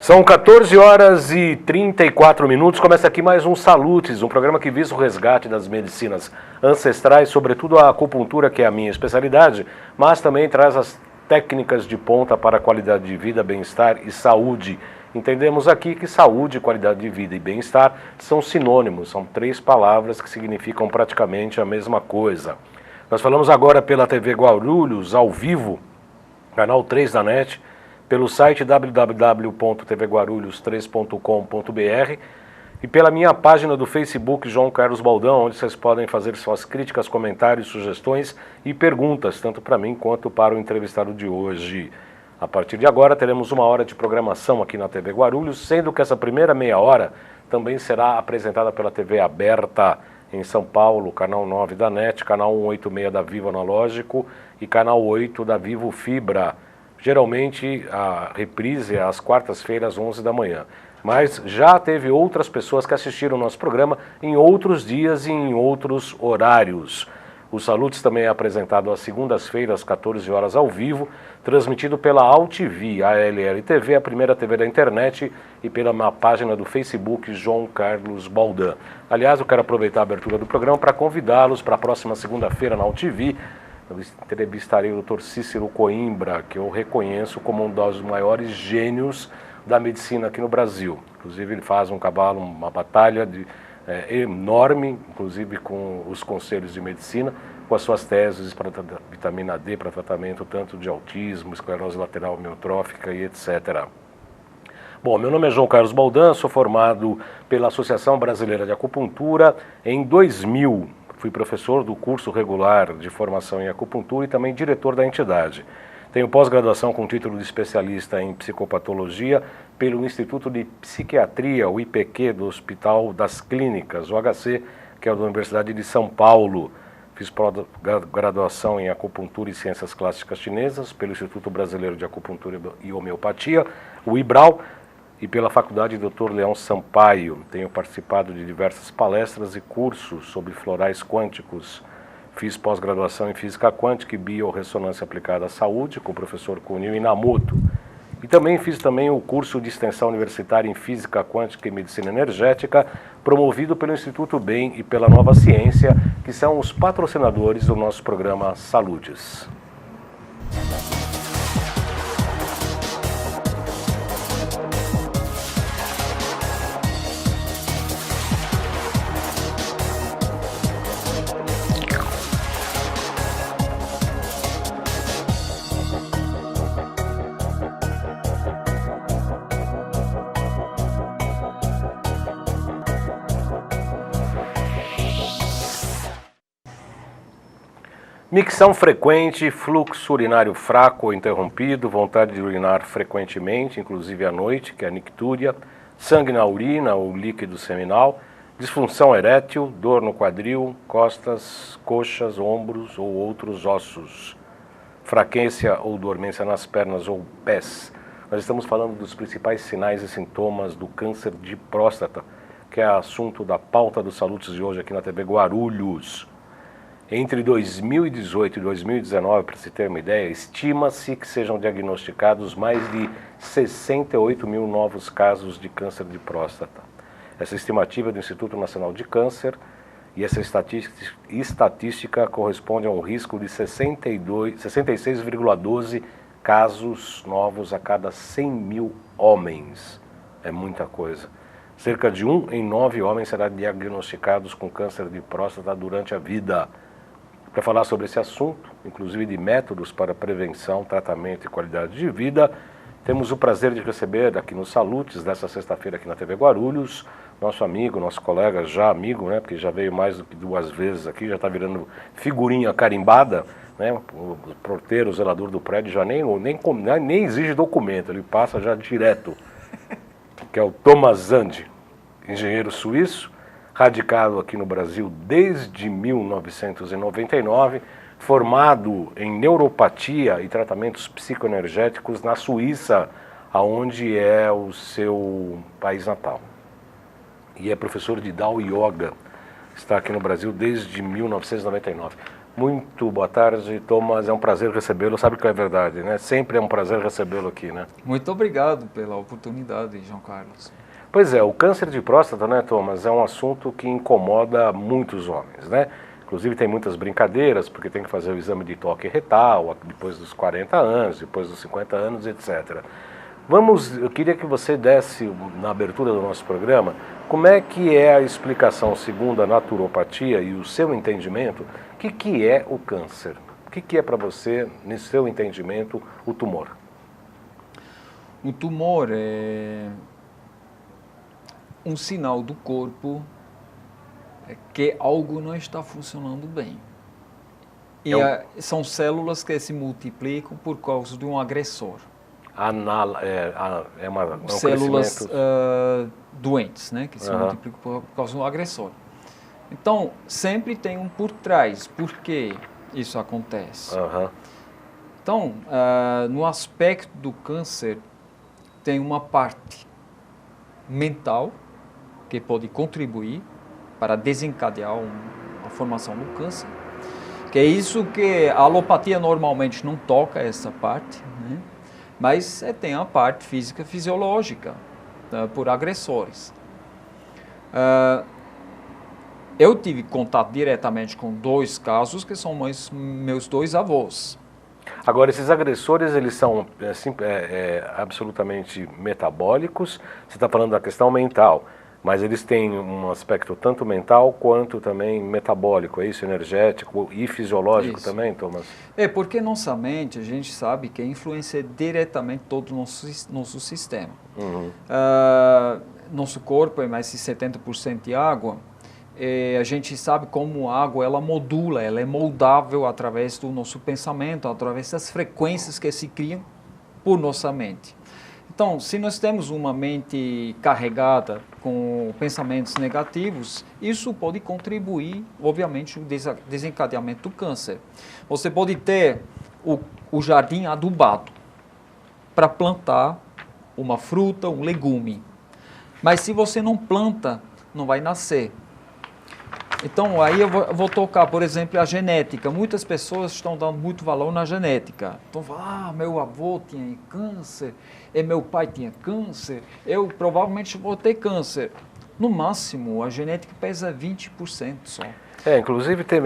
São 14 horas e 34 minutos, começa aqui mais um Salutes, um programa que visa o resgate das medicinas ancestrais, sobretudo a acupuntura, que é a minha especialidade, mas também traz as técnicas de ponta para a qualidade de vida, bem-estar e saúde. Entendemos aqui que saúde, qualidade de vida e bem-estar são sinônimos, são três palavras que significam praticamente a mesma coisa. Nós falamos agora pela TV Guarulhos, ao vivo, canal 3 da NET, pelo site www.tvguarulhos3.com.br e pela minha página do Facebook, João Carlos Baldão, onde vocês podem fazer suas críticas, comentários, sugestões e perguntas, tanto para mim quanto para o entrevistado de hoje. A partir de agora teremos 1 hora de programação aqui na TV Guarulhos, sendo que essa primeira meia hora também será apresentada pela TV aberta em São Paulo, canal 9 da NET, canal 186 da Vivo Analógico e canal 8 da Vivo Fibra. Geralmente a reprise é às quartas-feiras, 11 da manhã. Mas já teve outras pessoas que assistiram o nosso programa em outros dias e em outros horários. O Salutes também é apresentado às segundas-feiras, 14 horas ao vivo, transmitido pela AltV, ALL TV, a primeira TV da internet, e pela minha página do Facebook, João Carlos Baldão. Aliás, eu quero aproveitar a abertura do programa para convidá-los para a próxima segunda-feira na AltV. Eu entrevistarei o Dr. Cícero Coimbra, que eu reconheço como um dos maiores gênios da medicina aqui no Brasil. Inclusive ele faz uma batalha enorme, inclusive com os conselhos de medicina, com as suas teses para vitamina D, para tratamento tanto de autismo, esclerose lateral amiotrófica e etc. Bom, meu nome é João Carlos Baldão, sou formado pela Associação Brasileira de Acupuntura em 2000. Fui professor do curso regular de formação em acupuntura e também diretor da entidade. Tenho pós-graduação com título de especialista em psicopatologia pelo Instituto de Psiquiatria, o IPQ, do Hospital das Clínicas, o HC, que é da Universidade de São Paulo. Fiz pós-graduação em acupuntura e ciências clássicas chinesas pelo Instituto Brasileiro de Acupuntura e Homeopatia, o IBRAU, e pela Faculdade Dr. Leão Sampaio. Tenho participado de diversas palestras e cursos sobre florais quânticos. Fiz pós-graduação em Física Quântica e Biorressonância Aplicada à Saúde com o professor Kunio Inamoto. E também fiz o curso de extensão universitária em Física Quântica e Medicina Energética, promovido pelo Instituto BEM e pela Nova Ciência, que são os patrocinadores do nosso programa Salutes. Micção frequente, fluxo urinário fraco ou interrompido, vontade de urinar frequentemente, inclusive à noite, que é a nictúria, sangue na urina ou líquido seminal, disfunção erétil, dor no quadril, costas, coxas, ombros ou outros ossos, fraquência ou dormência nas pernas ou pés. Nós estamos falando dos principais sinais e sintomas do câncer de próstata, que é assunto da pauta dos Salutes de hoje aqui na TV Guarulhos. Entre 2018 e 2019, para se ter uma ideia, estima-se que sejam diagnosticados mais de 68 mil novos casos de câncer de próstata. Essa estimativa é do Instituto Nacional de Câncer e essa estatística corresponde a um risco de 66,12 casos novos a cada 100 mil homens. É muita coisa. Cerca de 1 em 9 homens será diagnosticados com câncer de próstata durante a vida. Para falar sobre esse assunto, inclusive de métodos para prevenção, tratamento e qualidade de vida, temos o prazer de receber aqui nos Salutes, dessa sexta-feira aqui na TV Guarulhos, nosso amigo, nosso colega, já amigo, né, porque já veio mais do que 2 vezes aqui, já está virando figurinha carimbada, né, o porteiro, o zelador do prédio já nem exige documento, ele passa já direto, que é o Thomas Zandi, engenheiro suíço, radicado aqui no Brasil desde 1999, formado em neuropatia e tratamentos psicoenergéticos na Suíça, aonde é o seu país natal. E é professor de Dao Yoga, está aqui no Brasil desde 1999. Muito boa tarde, Thomas. É um prazer recebê-lo. Sabe que é verdade, né? Sempre é um prazer recebê-lo aqui, né? Muito obrigado pela oportunidade, João Carlos. Pois é, o câncer de próstata, né, Thomas, é um assunto que incomoda muitos homens, né? Inclusive tem muitas brincadeiras, porque tem que fazer o exame de toque retal depois dos 40 anos, depois dos 50 anos, etc. Eu queria que você desse, na abertura do nosso programa, como é que é a explicação, segundo a naturopatia e o seu entendimento, o que é o câncer? O que é para você, nesse seu entendimento, o tumor? O tumor é um sinal do corpo que algo não está funcionando bem. E são células que se multiplicam por causa de um agressor. Células doentes, né, que se multiplicam por causa de um agressor. Então, sempre tem um por trás. Por que isso acontece? Então, no aspecto do câncer, tem uma parte mental que pode contribuir para desencadear a formação do câncer, que é isso que a alopatia normalmente não toca, essa parte, né? Mas tem a parte física fisiológica, por agressores. Eu tive contato diretamente com 2 casos que são meus 2 avós. Agora, esses agressores, eles são absolutamente metabólicos, você está falando da questão mental, mas eles têm um aspecto tanto mental quanto também metabólico, é isso? Energético e fisiológico também, Thomas? Porque nossa mente, a gente sabe que influencia diretamente todo o nosso sistema. Nosso corpo é mais de 70% de água. A gente sabe como a água ela modula, ela é moldável através do nosso pensamento, através das frequências que se criam por nossa mente. Então, se nós temos uma mente carregada com pensamentos negativos, isso pode contribuir, obviamente, no desencadeamento do câncer. Você pode ter o jardim adubado para plantar uma fruta, um legume. Mas se você não planta, não vai nascer. Então, aí eu vou tocar, por exemplo, a genética. Muitas pessoas estão dando muito valor na genética. Então, meu avô tinha câncer, e meu pai tinha câncer, eu provavelmente vou ter câncer. No máximo, a genética pesa 20% só. Inclusive tem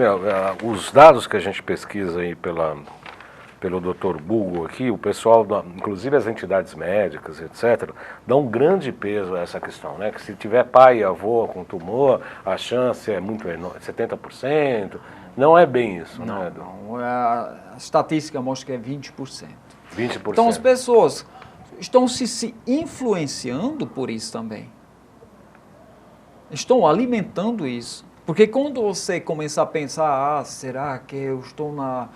os dados que a gente pesquisa aí pelo Dr. Google aqui, o pessoal, inclusive as entidades médicas, etc., dão um grande peso a essa questão, né? Que se tiver pai e avô com tumor, a chance é muito enorme, 70%. Não é bem isso, né? Não. A estatística mostra que é 20%. 20%. Então as pessoas estão se influenciando por isso também. Estão alimentando isso. Porque quando você começar a pensar, será que eu estou na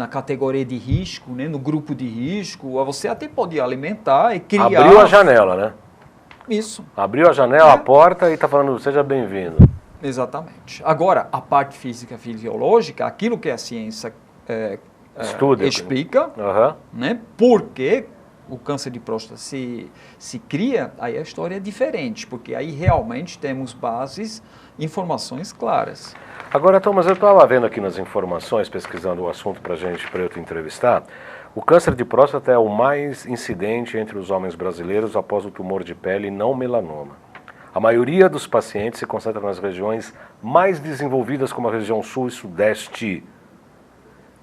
categoria de risco, né, no grupo de risco, você até pode alimentar e criar... Abriu a janela, né? Isso. Abriu a janela, a porta e está falando, seja bem-vindo. Exatamente. Agora, a parte física fisiológica, aquilo que a ciência explica, né, por que o câncer de próstata se cria, aí a história é diferente, porque aí realmente temos bases, informações claras. Agora, Thomas, eu estava vendo aqui nas informações, pesquisando o assunto para eu te entrevistar, o câncer de próstata é o mais incidente entre os homens brasileiros após o tumor de pele não melanoma. A maioria dos pacientes se concentra nas regiões mais desenvolvidas, como a região sul e sudeste.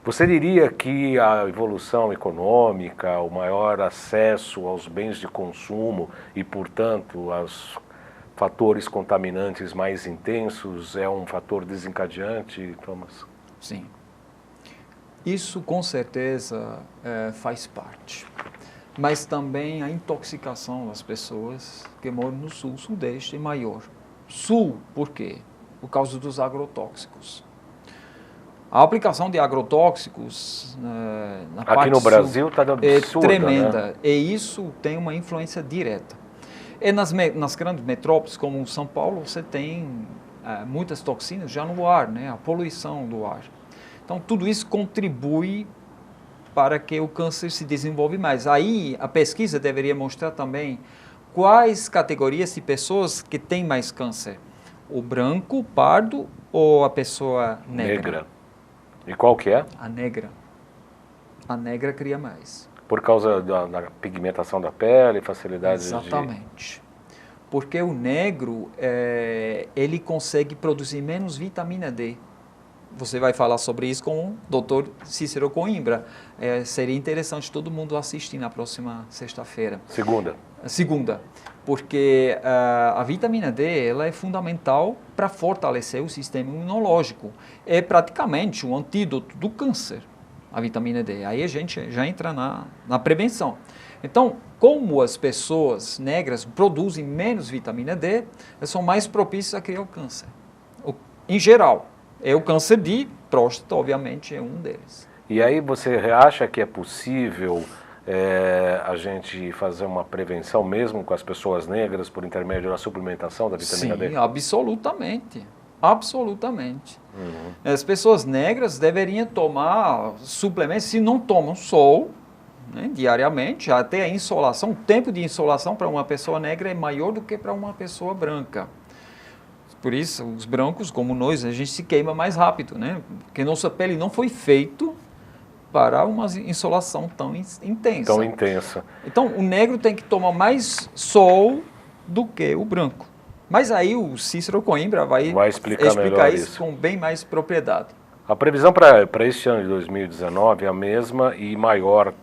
Você diria que a evolução econômica, o maior acesso aos bens de consumo e, portanto, aos fatores contaminantes mais intensos é um fator desencadeante, Thomas? Sim. Isso, com certeza, faz parte. Mas também a intoxicação das pessoas que moram no sul, sudeste é maior. Sul, por quê? Por causa dos agrotóxicos. A aplicação de agrotóxicos na parte aqui no Brasil está absurda, é tremenda, né? E isso tem uma influência direta. E nas grandes metrópoles, como São Paulo, você tem muitas toxinas já no ar, né? A poluição do ar. Então, tudo isso contribui para que o câncer se desenvolva mais. Aí, a pesquisa deveria mostrar também quais categorias de pessoas que têm mais câncer. O branco, o pardo ou a pessoa negra? E qual que é? A negra. A negra cria mais. Por causa da pigmentação da pele, facilidade Exatamente. Porque o negro, ele consegue produzir menos vitamina D. Você vai falar sobre isso com o Dr. Cícero Coimbra. Seria interessante todo mundo assistir na próxima sexta-feira. Segunda. Porque a vitamina D ela é fundamental para fortalecer o sistema imunológico. É praticamente um antídoto do câncer, a vitamina D. Aí a gente já entra na prevenção. Então, como as pessoas negras produzem menos vitamina D, elas são mais propícias a criar o câncer. Em geral, o câncer de próstata, obviamente, é um deles. E aí você acha que é possível a gente fazer uma prevenção mesmo com as pessoas negras por intermédio da suplementação da vitamina D? Sim, absolutamente. Absolutamente. As pessoas negras deveriam tomar suplementos, se não tomam sol, né, diariamente, até a insolação, o tempo de insolação para uma pessoa negra é maior do que para uma pessoa branca. Por isso, os brancos, como nós, a gente se queima mais rápido, né? Porque nossa pele não foi feita para uma insolação tão intensa. Então, o negro tem que tomar mais sol do que o branco. Mas aí o Cícero Coimbra vai explicar isso com bem mais propriedade. A previsão para este ano de 2019 é a mesma e maior,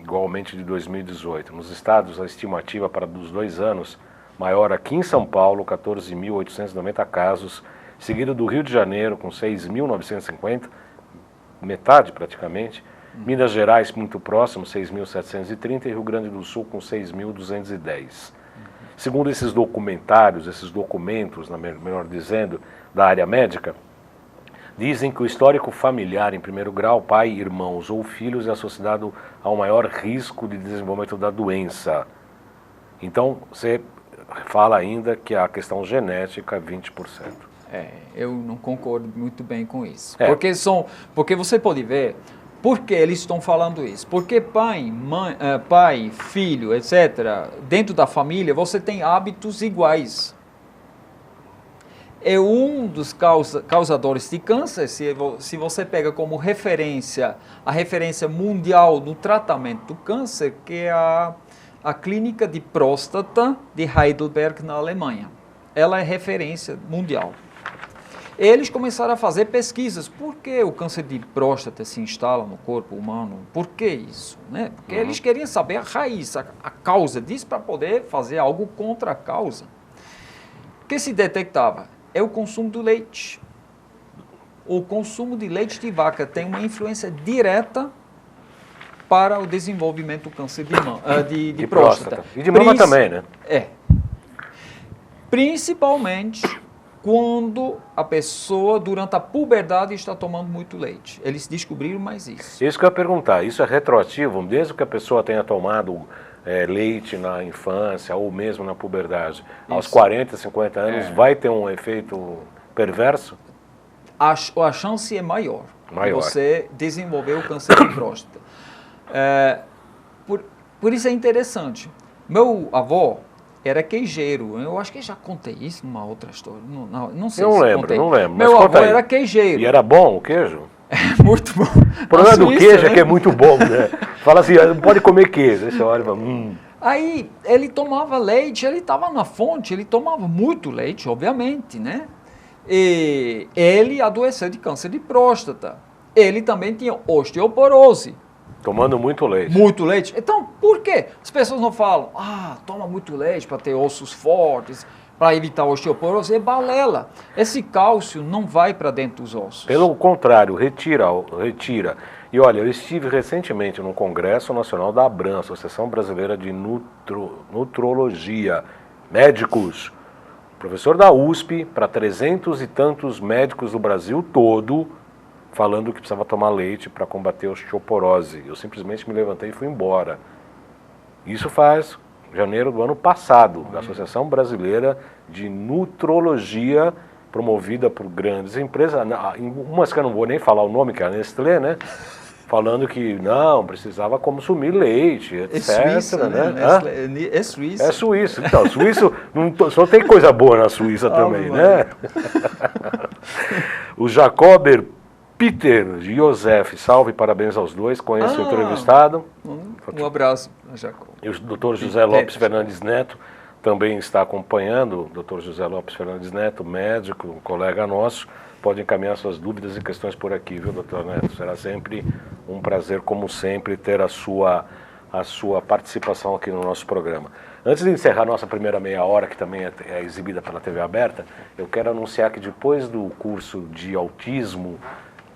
igualmente de 2018. Nos estados, a estimativa para os 2 anos, maior aqui em São Paulo, 14.890 casos, seguido do Rio de Janeiro, com 6.950, metade praticamente, Minas Gerais, muito próximo, 6.730, e Rio Grande do Sul, com 6.210. Segundo esses documentários, esses documentos, melhor dizendo, da área médica, dizem que o histórico familiar, em primeiro grau, pai, irmãos ou filhos, é associado ao maior risco de desenvolvimento da doença. Então, você fala ainda que a questão genética é 20%. Eu não concordo muito bem com isso. Porque você pode ver, por que eles estão falando isso? Porque pai, mãe, pai, filho, etc., dentro da família, você tem hábitos iguais. É um dos causadores de câncer, se você pega como referência, a referência mundial no tratamento do câncer, que é a clínica de próstata de Heidelberg, na Alemanha. Ela é referência mundial. Eles começaram a fazer pesquisas. Por que o câncer de próstata se instala no corpo humano? Por que isso? Né? Porque eles queriam saber a raiz, a causa disso, para poder fazer algo contra a causa. O que se detectava? É o consumo do leite. O consumo de leite de vaca tem uma influência direta para o desenvolvimento do câncer de próstata. E de mama também, né? Principalmente quando a pessoa, durante a puberdade, está tomando muito leite. Eles descobriram mais isso. Isso que eu ia perguntar. Isso é retroativo, mesmo que a pessoa tenha tomado leite na infância ou mesmo na puberdade, aos 40, 50 anos, vai ter um efeito perverso? A chance é maior de você desenvolver o câncer de próstata. Por isso é interessante. Meu avô era queijeiro. Eu acho que já contei isso numa outra história. Não sei se contei. Não lembro. Meu avô era queijeiro. E era bom o queijo? Muito bom. O problema do queijo é que é muito bom, né? Fala assim, não pode comer queijo. Aí você olha e fala, Aí ele tomava leite, ele estava na fonte, ele tomava muito leite, obviamente, né? E ele adoeceu de câncer de próstata. Ele também tinha osteoporose. Tomando muito leite. Muito leite. Então, por quê? As pessoas não falam, toma muito leite para ter ossos fortes, para evitar a osteoporose. É balela. Esse cálcio não vai para dentro dos ossos. Pelo contrário, retira. E olha, eu estive recentemente no Congresso Nacional da ABRAM, Associação Brasileira de Nutrologia, médicos, professor da USP, para 300 e tantos médicos do Brasil todo, falando que precisava tomar leite para combater a osteoporose. Eu simplesmente me levantei e fui embora. Isso faz janeiro do ano passado, da Associação Brasileira de Nutrologia, promovida por grandes empresas, umas que eu não vou nem falar o nome, que é a Nestlé, né? falando que não, precisava consumir leite, etc. É Suíça, né? É Suíça. É Suíça. Então, Suíça, só tem coisa boa na Suíça também, né? O Jacober Peter Josef, salve, parabéns aos dois, conheço o entrevistado. Um abraço, Jacob. E o Dr. José Lopes Fernandes Neto também está acompanhando, o Dr. José Lopes Fernandes Neto, médico, um colega nosso, pode encaminhar suas dúvidas e questões por aqui, viu, doutor Neto? Será sempre um prazer, como sempre, ter a sua participação aqui no nosso programa. Antes de encerrar nossa primeira meia hora, que também é exibida pela TV aberta, eu quero anunciar que depois do curso de autismo,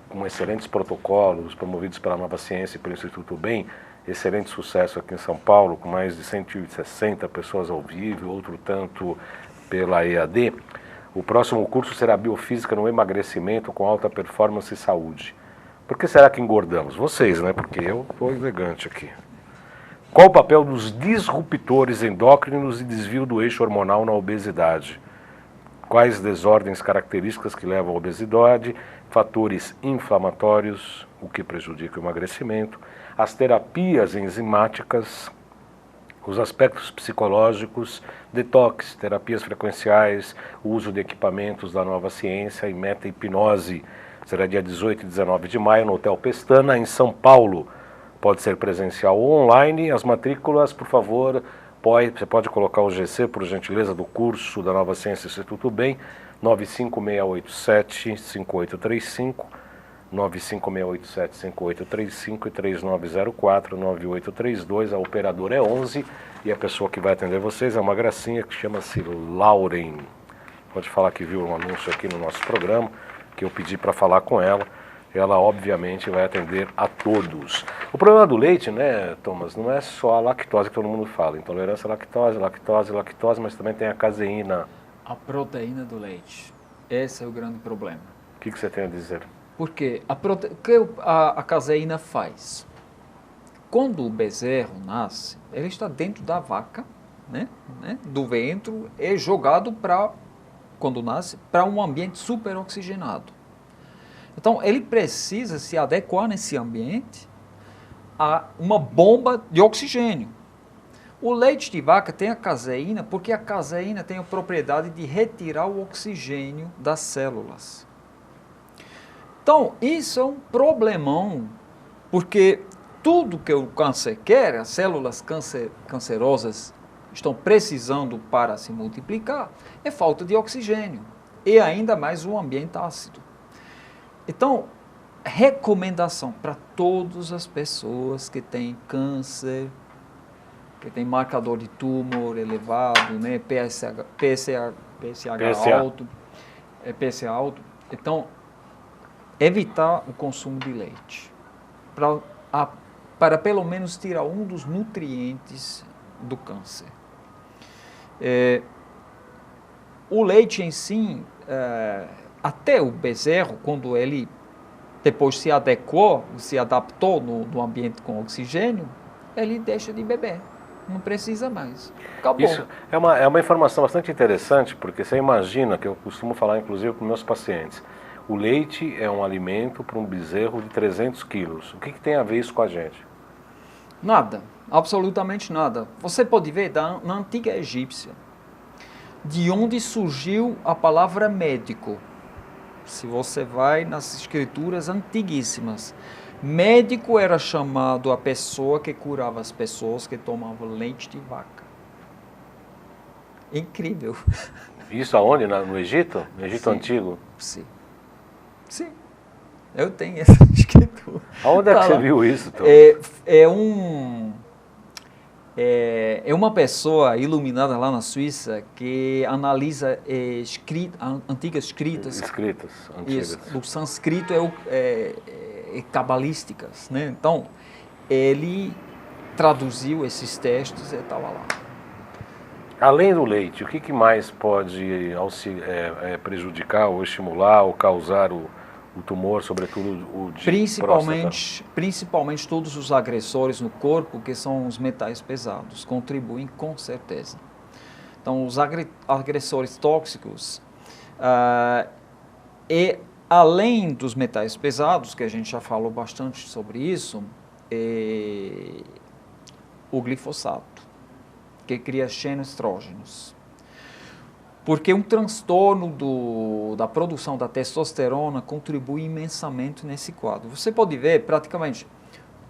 com excelentes protocolos promovidos pela Nova Ciência e pelo Instituto Bem, excelente sucesso aqui em São Paulo, com mais de 160 pessoas ao vivo, outro tanto pela EAD, o próximo curso será Biofísica no Emagrecimento com Alta Performance e Saúde. Por que será que engordamos? Vocês, né? Porque eu estou elegante aqui. Qual o papel dos disruptores endócrinos e desvio do eixo hormonal na obesidade? Quais desordens características que levam à obesidade? Fatores inflamatórios, o que prejudica o emagrecimento? As terapias enzimáticas, os aspectos psicológicos, detox, terapias frequenciais, o uso de equipamentos da Nova Ciência e meta-hipnose. Será dia 18 e 19 de maio no Hotel Pestana, em São Paulo. Pode ser presencial ou online. As matrículas, por favor, você pode colocar o GC, por gentileza, do curso da Nova Ciência Instituto Bem, 95687-5835, 95687-5835 e 3904-9832. A operadora é 11 e a pessoa que vai atender vocês é uma gracinha que chama-se Lauren. Pode falar que viu um anúncio aqui no nosso programa, que eu pedi para falar com ela. Ela, obviamente, vai atender a todos. O problema do leite, né, Thomas, não é só a lactose que todo mundo fala. Intolerância à lactose, mas também tem a caseína. A proteína do leite. Esse é o grande problema. O que você tem a dizer? Porque o que a caseína faz? Quando o bezerro nasce, ele está dentro da vaca, né, do ventre, é jogado quando nasce, para um ambiente super oxigenado. Então, ele precisa se adequar nesse ambiente a uma bomba de oxigênio. O leite de vaca tem a caseína porque a caseína tem a propriedade de retirar o oxigênio das células. Então, isso é um problemão, porque tudo que o câncer quer, as células cancerosas estão precisando para se multiplicar, é falta de oxigênio e ainda mais um ambiente ácido. Então, recomendação para todas as pessoas que têm câncer, que têm marcador de tumor elevado, né, PSA alto, então, evitar o consumo de leite, para pelo menos tirar um dos nutrientes do câncer. O leite em si, até o bezerro, quando ele depois se adaptou no ambiente com oxigênio, ele deixa de beber, não precisa mais. Acabou. Isso é uma informação bastante interessante, porque você imagina, que eu costumo falar inclusive com meus pacientes, o leite é um alimento para um bezerro de 300 quilos. O que tem a ver isso com a gente? Nada, absolutamente nada. Você pode ver na antiga egípcia, de onde surgiu a palavra médico. Se você vai nas escrituras antiguíssimas, médico era chamado a pessoa que curava as pessoas que tomavam leite de vaca. Incrível. Isso aonde? No Egito? No Egito Antigo? Sim. Sim. Eu tenho essa escritura. Aonde é que você viu isso, Tom? É uma pessoa iluminada lá na Suíça que analisa antigas escritas. Escritas antigas. Isso, do sânscrito cabalísticas, né? Então, ele traduziu esses textos e estava lá. Além do leite, o que mais pode prejudicar ou estimular ou causar o tumor, sobretudo o de próstata? Principalmente todos os agressores no corpo, que são os metais pesados, contribuem com certeza. Então, os agressores tóxicos e além dos metais pesados, que a gente já falou bastante sobre isso, o glifosato, que cria xenoestrógenos. Porque um transtorno da produção da testosterona contribui imensamente nesse quadro. Você pode ver, praticamente,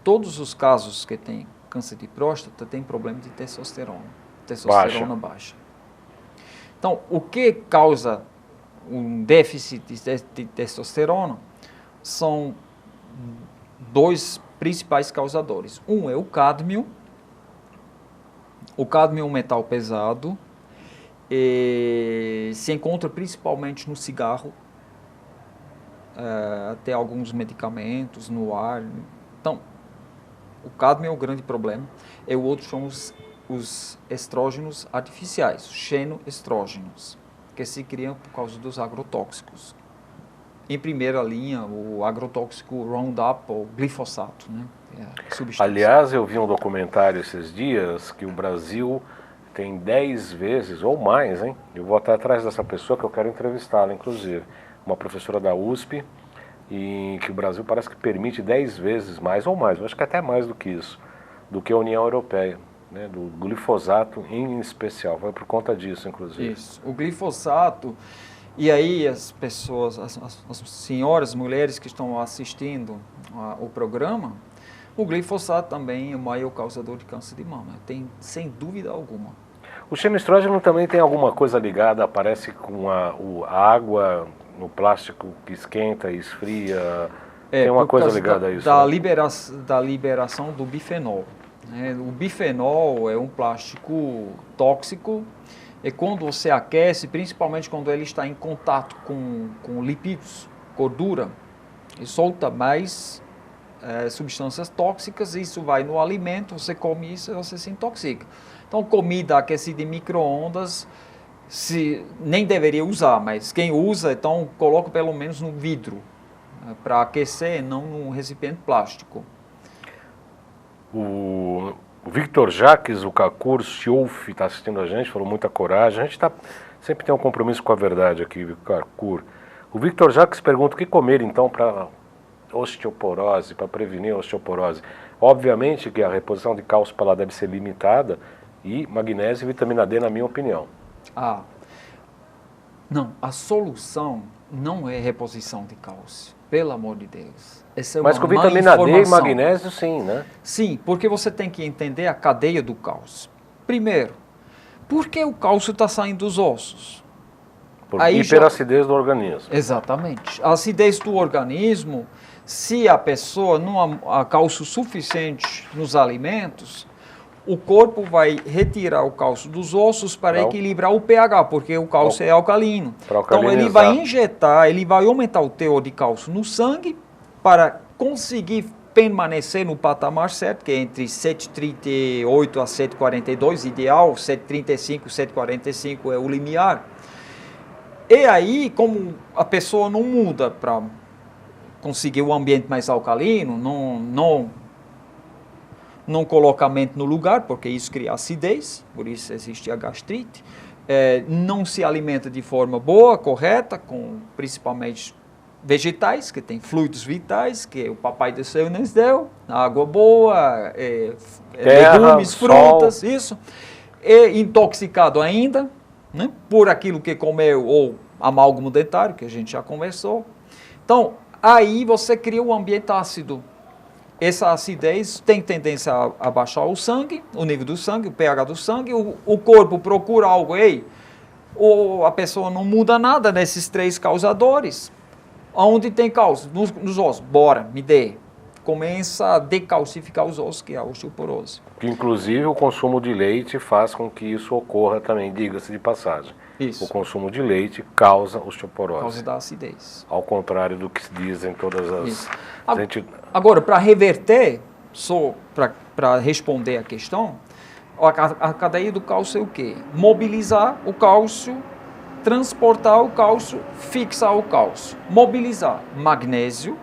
todos os casos que tem câncer de próstata têm problema de testosterona baixa. Então, o que causa um déficit de testosterona são dois principais causadores. Um é o cádmio. O cádmio é um metal pesado, se encontra principalmente no cigarro, até alguns medicamentos, no ar. Então, o cádmio é o grande problema. E o outro são os estrógenos artificiais, os xenoestrógenos, que se criam por causa dos agrotóxicos. Em primeira linha, o agrotóxico Roundup, ou glifosato, né? Aliás, eu vi um documentário esses dias que o Brasil tem 10 vezes ou mais, hein? Eu vou até atrás dessa pessoa que eu quero entrevistá-la, inclusive. Uma professora da USP, e que o Brasil parece que permite 10 vezes mais ou mais, eu acho que até mais do que isso, do que a União Europeia, né? Do glifosato em especial. Foi por conta disso, inclusive. Isso. O glifosato, e aí as pessoas, as senhoras, mulheres que estão assistindo o programa, o glifosato também é o maior causador de câncer de mama, tem sem dúvida alguma. O xenoestrógeno também tem alguma coisa ligada, parece com a água no plástico que esquenta e esfria, tem uma coisa ligada a isso? Da liberação do bifenol. O bifenol é um plástico tóxico e quando você aquece, principalmente quando ele está em contato com lipídios, gordura, ele solta mais substâncias tóxicas, isso vai no alimento, você come isso e você se intoxica. Então, comida aquecida em micro-ondas, nem deveria usar, mas quem usa, então coloca pelo menos no vidro, para aquecer, não num recipiente plástico. O Victor Jacques, o Cacur Siouf, está assistindo a gente, falou muita coragem. A gente sempre tem um compromisso com a verdade aqui, Cacur. O Victor Jacques pergunta o que comer então para osteoporose, para prevenir a osteoporose. Obviamente que a reposição de cálcio para lá deve ser limitada, e magnésio e vitamina D, na minha opinião. Não, a solução não é reposição de cálcio, pelo amor de Deus. Essa é Mas com vitamina D e magnésio, sim, né? Sim, porque você tem que entender a cadeia do cálcio. Primeiro, por que o cálcio está saindo dos ossos? Por hiperacidez do organismo. Exatamente. A acidez do organismo, se a pessoa não há cálcio suficiente nos alimentos, o corpo vai retirar o cálcio dos ossos para equilibrar o pH, porque o cálcio é alcalino. Então ele vai injetar, ele vai aumentar o teor de cálcio no sangue para conseguir permanecer no patamar certo, que é entre 7,38 a 7,42, ideal, 7,35, 7,45 é o limiar. E aí, como a pessoa não muda para conseguir o ambiente mais alcalino, não coloca a mente no lugar, porque isso cria acidez, por isso existe a gastrite, não se alimenta de forma boa, correta, com principalmente vegetais, que tem fluidos vitais, que o papai do céu nos deu, água boa, terra, legumes, frutas, isso, e intoxicado ainda, né, por aquilo que comeu, ou amálgamo dentário, que a gente já conversou. Então, aí você cria um ambiente ácido. Essa acidez tem tendência a baixar o sangue, o nível do sangue, o pH do sangue, o corpo procura algo, ou a pessoa não muda nada nesses três causadores. Onde tem cálcio? Nos ossos. Bora, me dê. Começa a decalcificar os ossos, que é a osteoporose. Que inclusive o consumo de leite faz com que isso ocorra também, diga-se de passagem. Isso. O consumo de leite causa osteoporose. Causa da acidez. Ao contrário do que se dizem todas as... Agora, para reverter, para responder a questão, a cadeia do cálcio é o quê? Mobilizar o cálcio, transportar o cálcio, fixar o cálcio. Mobilizar magnésio,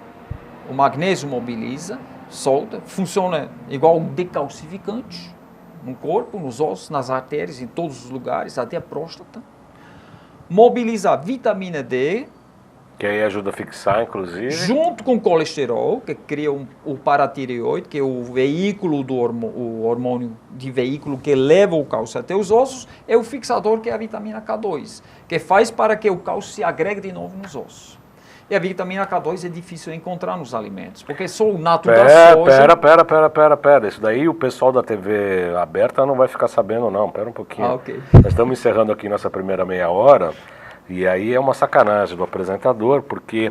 o magnésio mobiliza, solta, funciona igual um decalcificante no corpo, nos ossos, nas artérias, em todos os lugares, até a próstata. Mobilizar vitamina D, Que aí ajuda a fixar, inclusive. Junto com o colesterol, que cria o paratireoide, que é o veículo do o hormônio de veículo que leva o cálcio até os ossos, é o fixador, que é a vitamina K2, que faz para que o cálcio se agregue de novo nos ossos. E a vitamina K2 é difícil encontrar nos alimentos, porque só o nato da soja... Pera. Isso daí o pessoal da TV aberta não vai ficar sabendo, não. Pera um pouquinho. Ok. Nós estamos encerrando aqui nossa primeira meia hora, e aí é uma sacanagem do apresentador, porque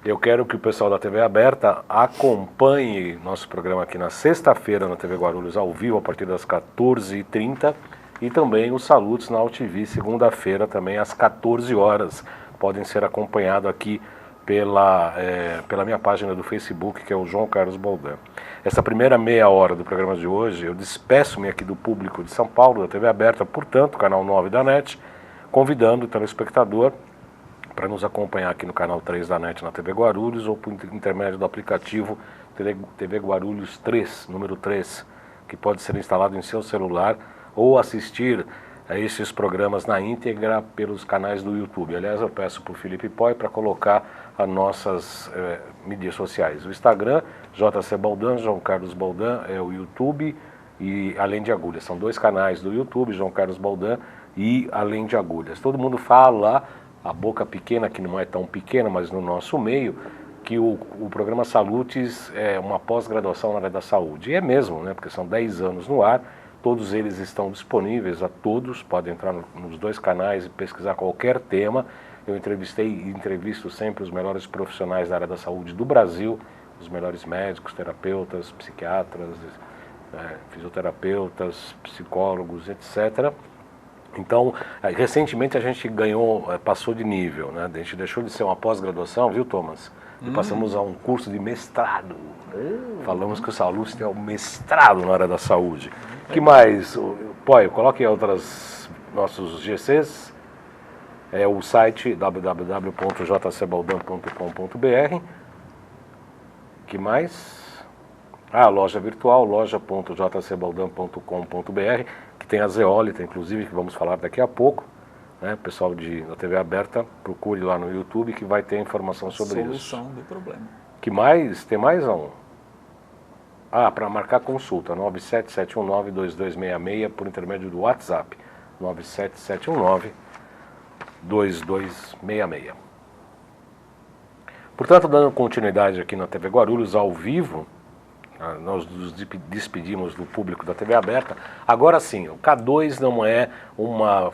eu quero que o pessoal da TV aberta acompanhe nosso programa aqui na sexta-feira na TV Guarulhos ao vivo, a partir das 14h30, e também os saludos na UTV, segunda-feira também às 14 horas. Podem ser acompanhados aqui pela minha página do Facebook, que é o João Carlos Boldan. Essa primeira meia hora do programa de hoje, eu despeço-me aqui do público de São Paulo, da TV aberta, portanto, canal 9 da NET, convidando o telespectador para nos acompanhar aqui no canal 3 da NET na TV Guarulhos, ou por intermédio do aplicativo TV Guarulhos 3, número 3, que pode ser instalado em seu celular, ou assistir a esses programas na íntegra pelos canais do YouTube. Aliás, eu peço para o Felipe Poi para colocar as nossas mídias sociais. O Instagram, JC Boldan, João Carlos Boldan, é o YouTube e Além de Agulhas. São dois canais do YouTube, João Carlos Boldan e Além de Agulhas. Todo mundo fala, a boca pequena, que não é tão pequena, mas no nosso meio, que o programa Salutes é uma pós-graduação na área da saúde. E é mesmo, né? Porque são 10 anos no ar. Todos eles estão disponíveis a todos, podem entrar nos dois canais e pesquisar qualquer tema. Eu entrevistei e entrevisto sempre os melhores profissionais da área da saúde do Brasil, os melhores médicos, terapeutas, psiquiatras, fisioterapeutas, psicólogos, etc. Então, recentemente a gente passou de nível, né? A gente deixou de ser uma pós-graduação, viu, Thomas? E passamos a um curso de mestrado. Falamos que o Salutes tem um mestrado na área da saúde. O que mais? Poi, coloque nossos GCs. É o site www.jcbaldan.com.br. Que mais? A loja virtual, loja.jcbaldan.com.br, que tem a zeólita, inclusive, que vamos falar daqui a pouco. Né? Pessoal da TV aberta, procure lá no YouTube que vai ter informação sobre isso. Solução do problema. Que mais? Tem mais um? Para marcar consulta, 97719-2266 por intermédio do WhatsApp, 97719-2266. Portanto, dando continuidade aqui na TV Guarulhos, ao vivo, nós nos despedimos do público da TV aberta. Agora sim, o K2 não é uma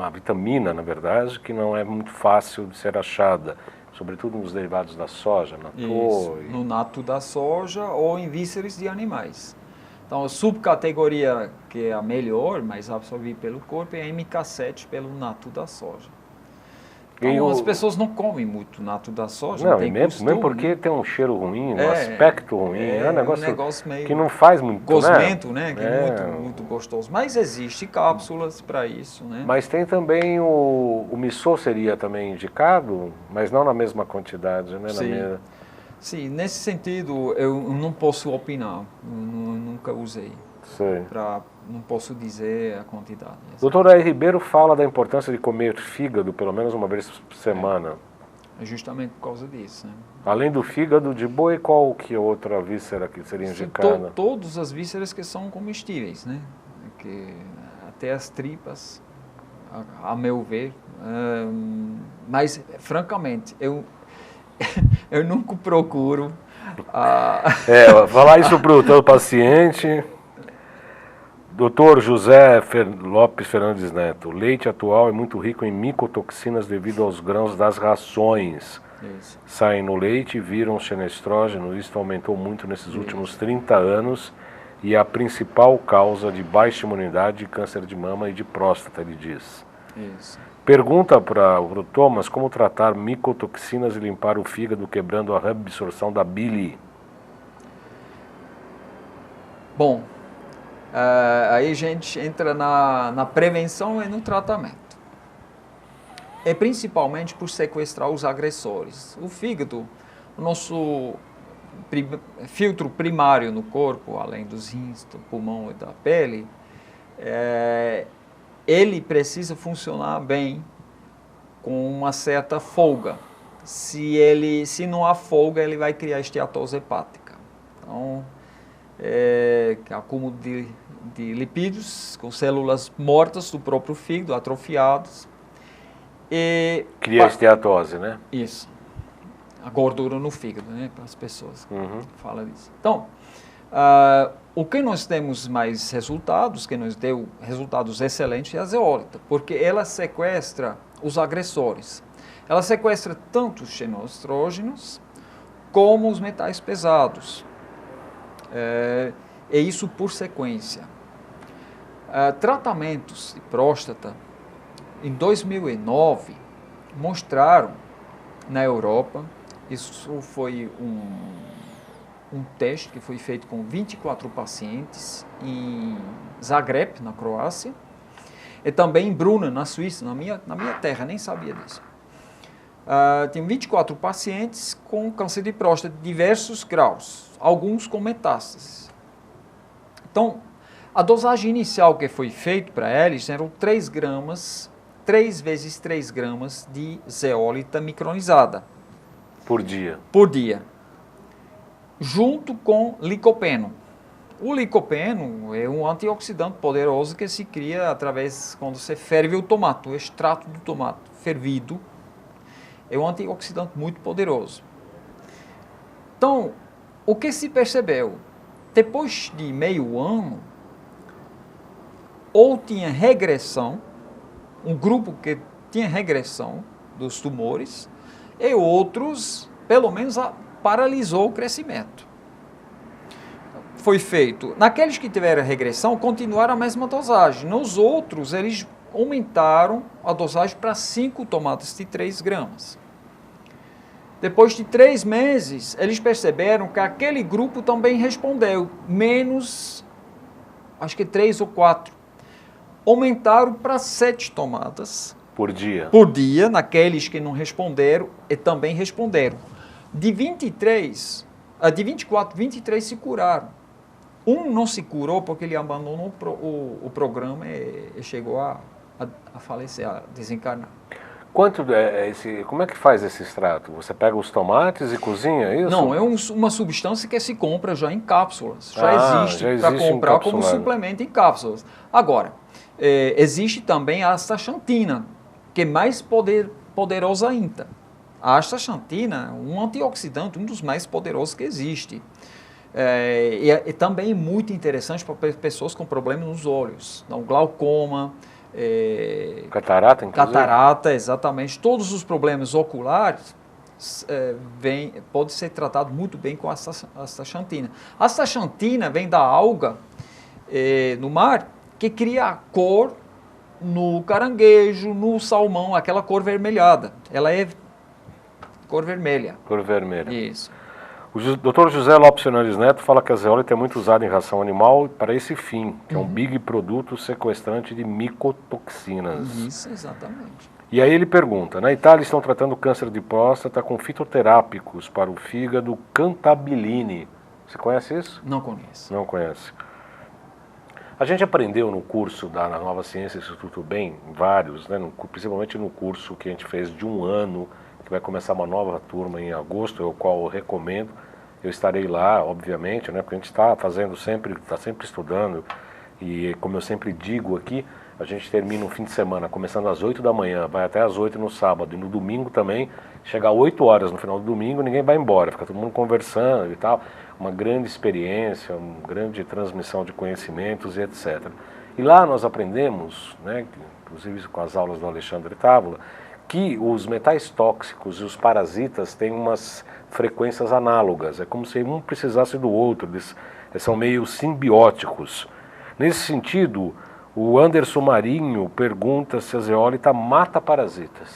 vitamina, na verdade, que não é muito fácil de ser achada, sobretudo nos derivados da soja, no nato da soja ou em vísceras de animais. Então, a subcategoria que é a melhor, mais absorvida pelo corpo, é a MK7 pelo nato da soja. Então, as pessoas não comem muito nato da soja, não tem costume, mesmo porque tem um cheiro ruim, um aspecto ruim, é um negócio meio que não faz muito, gosmento, né? Que é muito gostoso. Mas existe cápsulas para isso, né? Mas tem também o missô seria também indicado, mas não na mesma quantidade, né? Sim. Sim, nesse sentido eu não posso opinar, eu nunca usei. Não posso dizer a quantidade. Doutor R. Ribeiro fala da importância de comer fígado pelo menos uma vez por semana. É justamente por causa disso. Né? Além do fígado de boi, qual que é outra víscera que seria indicada? Todas as vísceras que são comestíveis, né? Até as tripas, a meu ver. Mas, francamente, eu nunca procuro... falar isso para o teu paciente... Dr. José Lopes Fernandes Neto, o leite atual é muito rico em micotoxinas devido aos grãos das rações. Isso. Saem no leite e viram xenestrógeno, isso aumentou muito nesses últimos 30 anos e é a principal causa de baixa imunidade, câncer de mama e de próstata, ele diz. Isso. Pergunta para o Thomas como tratar micotoxinas e limpar o fígado quebrando a reabsorção da bile. Bom, aí a gente entra na prevenção e no tratamento. É principalmente por sequestrar os agressores. O fígado, o nosso filtro primário no corpo, além dos rins, do pulmão e da pele, ele precisa funcionar bem com uma certa folga. se não há folga, ele vai criar esteatose hepática. Então, acúmulo de lipídios com células mortas do próprio fígado, atrofiadas. Cria esteatose, né? Isso. A gordura no fígado, né? Para as pessoas falam disso. Então, o que nós temos mais resultados, que nos deu resultados excelentes, é a zeólita, porque ela sequestra os agressores. Ela sequestra tanto os xenoestrógenos como os metais pesados. E isso por sequência. Tratamentos de próstata, em 2009, mostraram na Europa, isso foi um teste que foi feito com 24 pacientes em Zagreb, na Croácia, e também em Bruna, na Suíça, na minha terra, nem sabia disso. Tem 24 pacientes com câncer de próstata de diversos graus, alguns com metástases. Então, a dosagem inicial que foi feita para eles eram 3 gramas, 3 vezes 3 gramas de zeólita micronizada. Por dia. Por dia. Junto com licopeno. O licopeno é um antioxidante poderoso que se cria através, quando você ferve o tomate, o extrato do tomate fervido, é um antioxidante muito poderoso. Então, o que se percebeu? Depois de meio ano, ou tinha regressão, um grupo que tinha regressão dos tumores, e outros, pelo menos, paralisou o crescimento. Foi feito. Naqueles que tiveram regressão, continuaram a mesma dosagem. Nos outros, eles aumentaram a dosagem para 5 tomates de 3 gramas. Depois de 3 meses, eles perceberam que aquele grupo também respondeu, menos, acho que 3 ou 4. Aumentaram para 7 tomadas. Por dia. Por dia, naqueles que não responderam, e também responderam. De 24, 23 se curaram. Um não se curou porque ele abandonou o programa e chegou a falecer, a desencarnar. Como é que faz esse extrato? Você pega os tomates e cozinha, é isso? Não, é uma substância que se compra já em cápsulas. Já existe para comprar como suplemento em cápsulas. Agora, existe também a astaxantina, que é mais poderosa ainda. A astaxantina é um antioxidante, um dos mais poderosos que existe. E também é muito interessante para pessoas com problemas nos olhos. Então, glaucoma, catarata, inclusive? Catarata, exatamente. Todos os problemas oculares pode ser tratado muito bem com a astaxantina. A astaxantina vem da alga no mar, que cria a cor no caranguejo, no salmão, aquela cor vermelhada. Ela é cor vermelha. Cor vermelha. Isso. O Dr. José Lopes Fernandes Neto fala que a zeólita é muito usada em ração animal para esse fim, que é um big produto sequestrante de micotoxinas. Isso, exatamente. E aí ele pergunta, na Itália estão tratando câncer de próstata com fitoterápicos para o fígado Cantabile. Você conhece isso? Não conheço. Não conhece. A gente aprendeu no curso da Nova Ciência Instituto Bem, vários, né, principalmente no curso que a gente fez de 1 ano, que vai começar uma nova turma em agosto, o qual eu recomendo. Eu estarei lá, obviamente, né, porque a gente está sempre estudando, e como eu sempre digo aqui, a gente termina um fim de semana, começando às 8 da manhã, vai até às 8 no sábado, e no domingo também, chega às 8 horas no final do domingo, ninguém vai embora, fica todo mundo conversando e tal, uma grande experiência, uma grande transmissão de conhecimentos e etc. E lá nós aprendemos, né, inclusive com as aulas do Alexandre Távola, que os metais tóxicos e os parasitas têm umas frequências análogas, é como se um precisasse do outro, eles são meio simbióticos. Nesse sentido, o Anderson Marinho pergunta se a zeólita mata parasitas.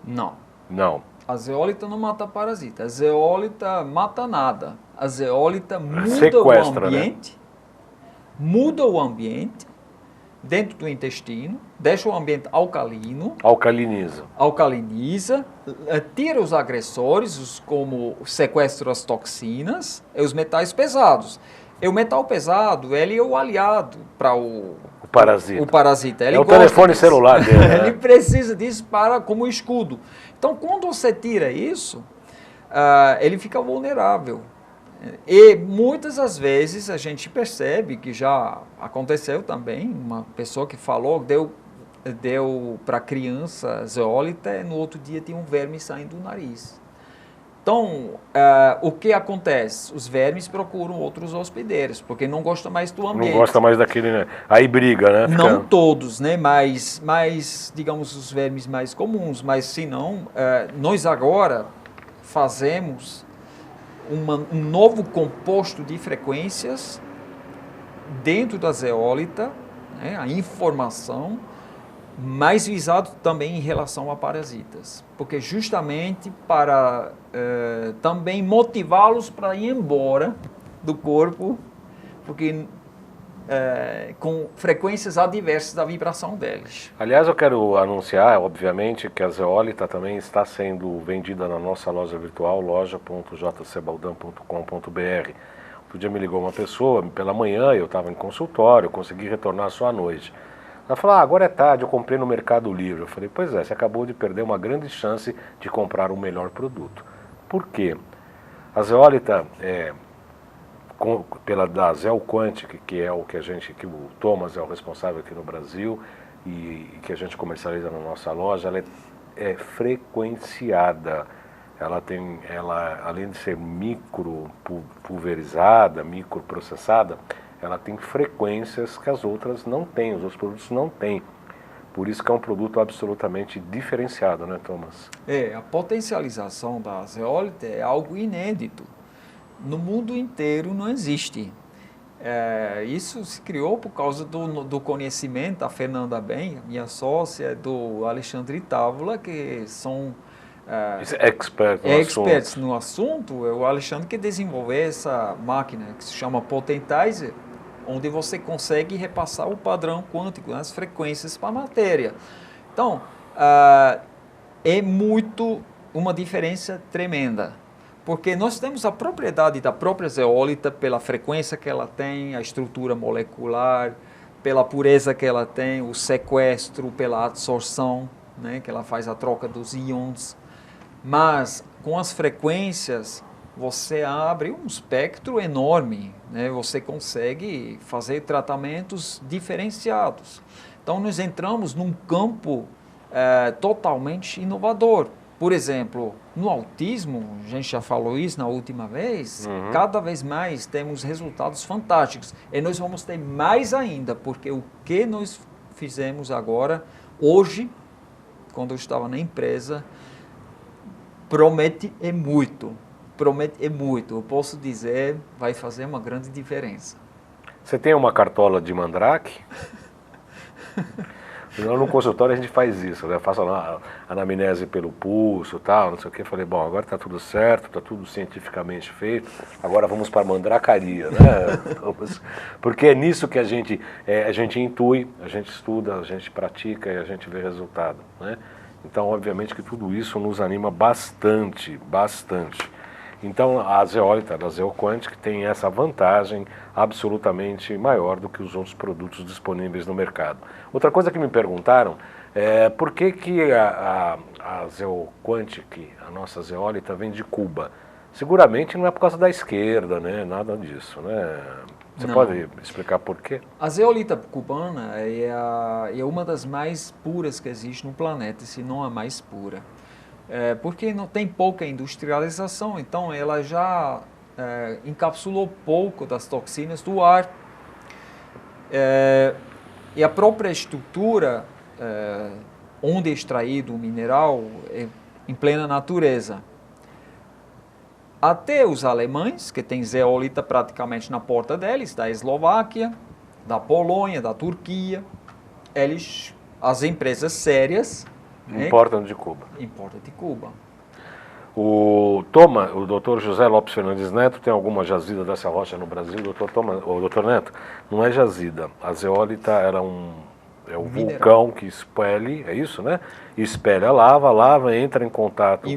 Não. Não. A zeólita não mata parasita, a zeólita mata nada. A zeólita muda sequestra, o ambiente, né? Muda o ambiente dentro do intestino, deixa o ambiente alcalino. Alcaliniza, tira os agressores, como sequestra as toxinas e os metais pesados. E o metal pesado, ele é o aliado para o O parasita. O parasita. Ele é o telefone celular dele, né? Ele precisa disso como escudo. Então, quando você tira isso, ele fica vulnerável. E muitas das vezes a gente percebe que já aconteceu também, uma pessoa que falou, deu para a criança zeólita e no outro dia tinha um verme saindo do nariz. Então, o que acontece? Os vermes procuram outros hospedeiros, porque não gostam mais do ambiente. Não gosta mais daquele, né? Aí briga, né? Não todos, né? Mas, digamos, os vermes mais comuns. Mas, se não, nós agora fazemos um novo composto de frequências dentro da zeólita, né? A informação, mais visado também em relação a parasitas, porque justamente para também motivá-los para ir embora do corpo, porque com frequências adversas da vibração deles. Aliás, eu quero anunciar, obviamente, que a zeólita também está sendo vendida na nossa loja virtual, loja.jcbaldan.com.br. Outro dia me ligou uma pessoa, pela manhã eu estava em consultório, consegui retornar só à noite. Ela falou, agora é tarde, eu comprei no Mercado Livre. Eu falei, pois é, você acabou de perder uma grande chance de comprar o melhor produto. Por quê? A zeólita, da Zeoquantic, que é o que o Thomas é o responsável aqui no Brasil e que a gente comercializa na nossa loja, ela é frequenciada. Ela além de ser micro pulverizada, microprocessada, ela tem frequências que as outras não têm, os outros produtos não têm. Por isso que é um produto absolutamente diferenciado, né, Thomas? A potencialização da zeólita é algo inédito. No mundo inteiro não existe. Isso se criou por causa do conhecimento, a Fernanda Bem, minha sócia, do Alexandre Távola, que são experts no assunto. É o Alexandre que desenvolveu essa máquina que se chama Potentizer, onde você consegue repassar o padrão quântico, as frequências para a matéria. Então, é uma diferença tremenda, porque nós temos a propriedade da própria zeólita pela frequência que ela tem, a estrutura molecular, pela pureza que ela tem, o sequestro, pela absorção, né, que ela faz a troca dos íons. Mas com as frequências você abre um espectro enorme, né? Você consegue fazer tratamentos diferenciados. Então nós entramos num campo totalmente inovador. Por exemplo, no autismo, a gente já falou isso na última vez, cada vez mais temos resultados fantásticos. E nós vamos ter mais ainda, porque o que nós fizemos agora, hoje, quando eu estava na empresa, promete e muito. Eu posso dizer, vai fazer uma grande diferença. Você tem uma cartola de mandrake? No consultório a gente faz isso, né? Eu faço a anamnese pelo pulso e tal, não sei o que. Falei, bom, agora está tudo certo, está tudo cientificamente feito, agora vamos para a mandracaria, né? Porque é nisso que a gente intui, a gente estuda, a gente pratica e a gente vê resultado, né? Então, obviamente que tudo isso nos anima bastante. Então, a zeólita da Zeoquantic tem essa vantagem absolutamente maior do que os outros produtos disponíveis no mercado. Outra coisa que me perguntaram é por que a Zeoquantic, a nossa zeólita, vem de Cuba? Seguramente não é por causa da esquerda, né? Nada disso, né? Você pode explicar por quê? A zeolita cubana é uma das mais puras que existe no planeta, se não a mais pura. Porque não tem pouca industrialização, então ela já encapsulou pouco das toxinas do ar. E a própria estrutura onde é extraído o mineral é em plena natureza. Até os alemães, que têm zeólita praticamente na porta deles, da Eslováquia, da Polônia, da Turquia, as empresas sérias importam de Cuba. Importam de Cuba. O doutor José Lopes Fernandes Neto tem alguma jazida dessa rocha no Brasil? Doutor Neto, não é jazida. A zeólita é um vulcão que expele, é isso, né? Expele a lava entra em contato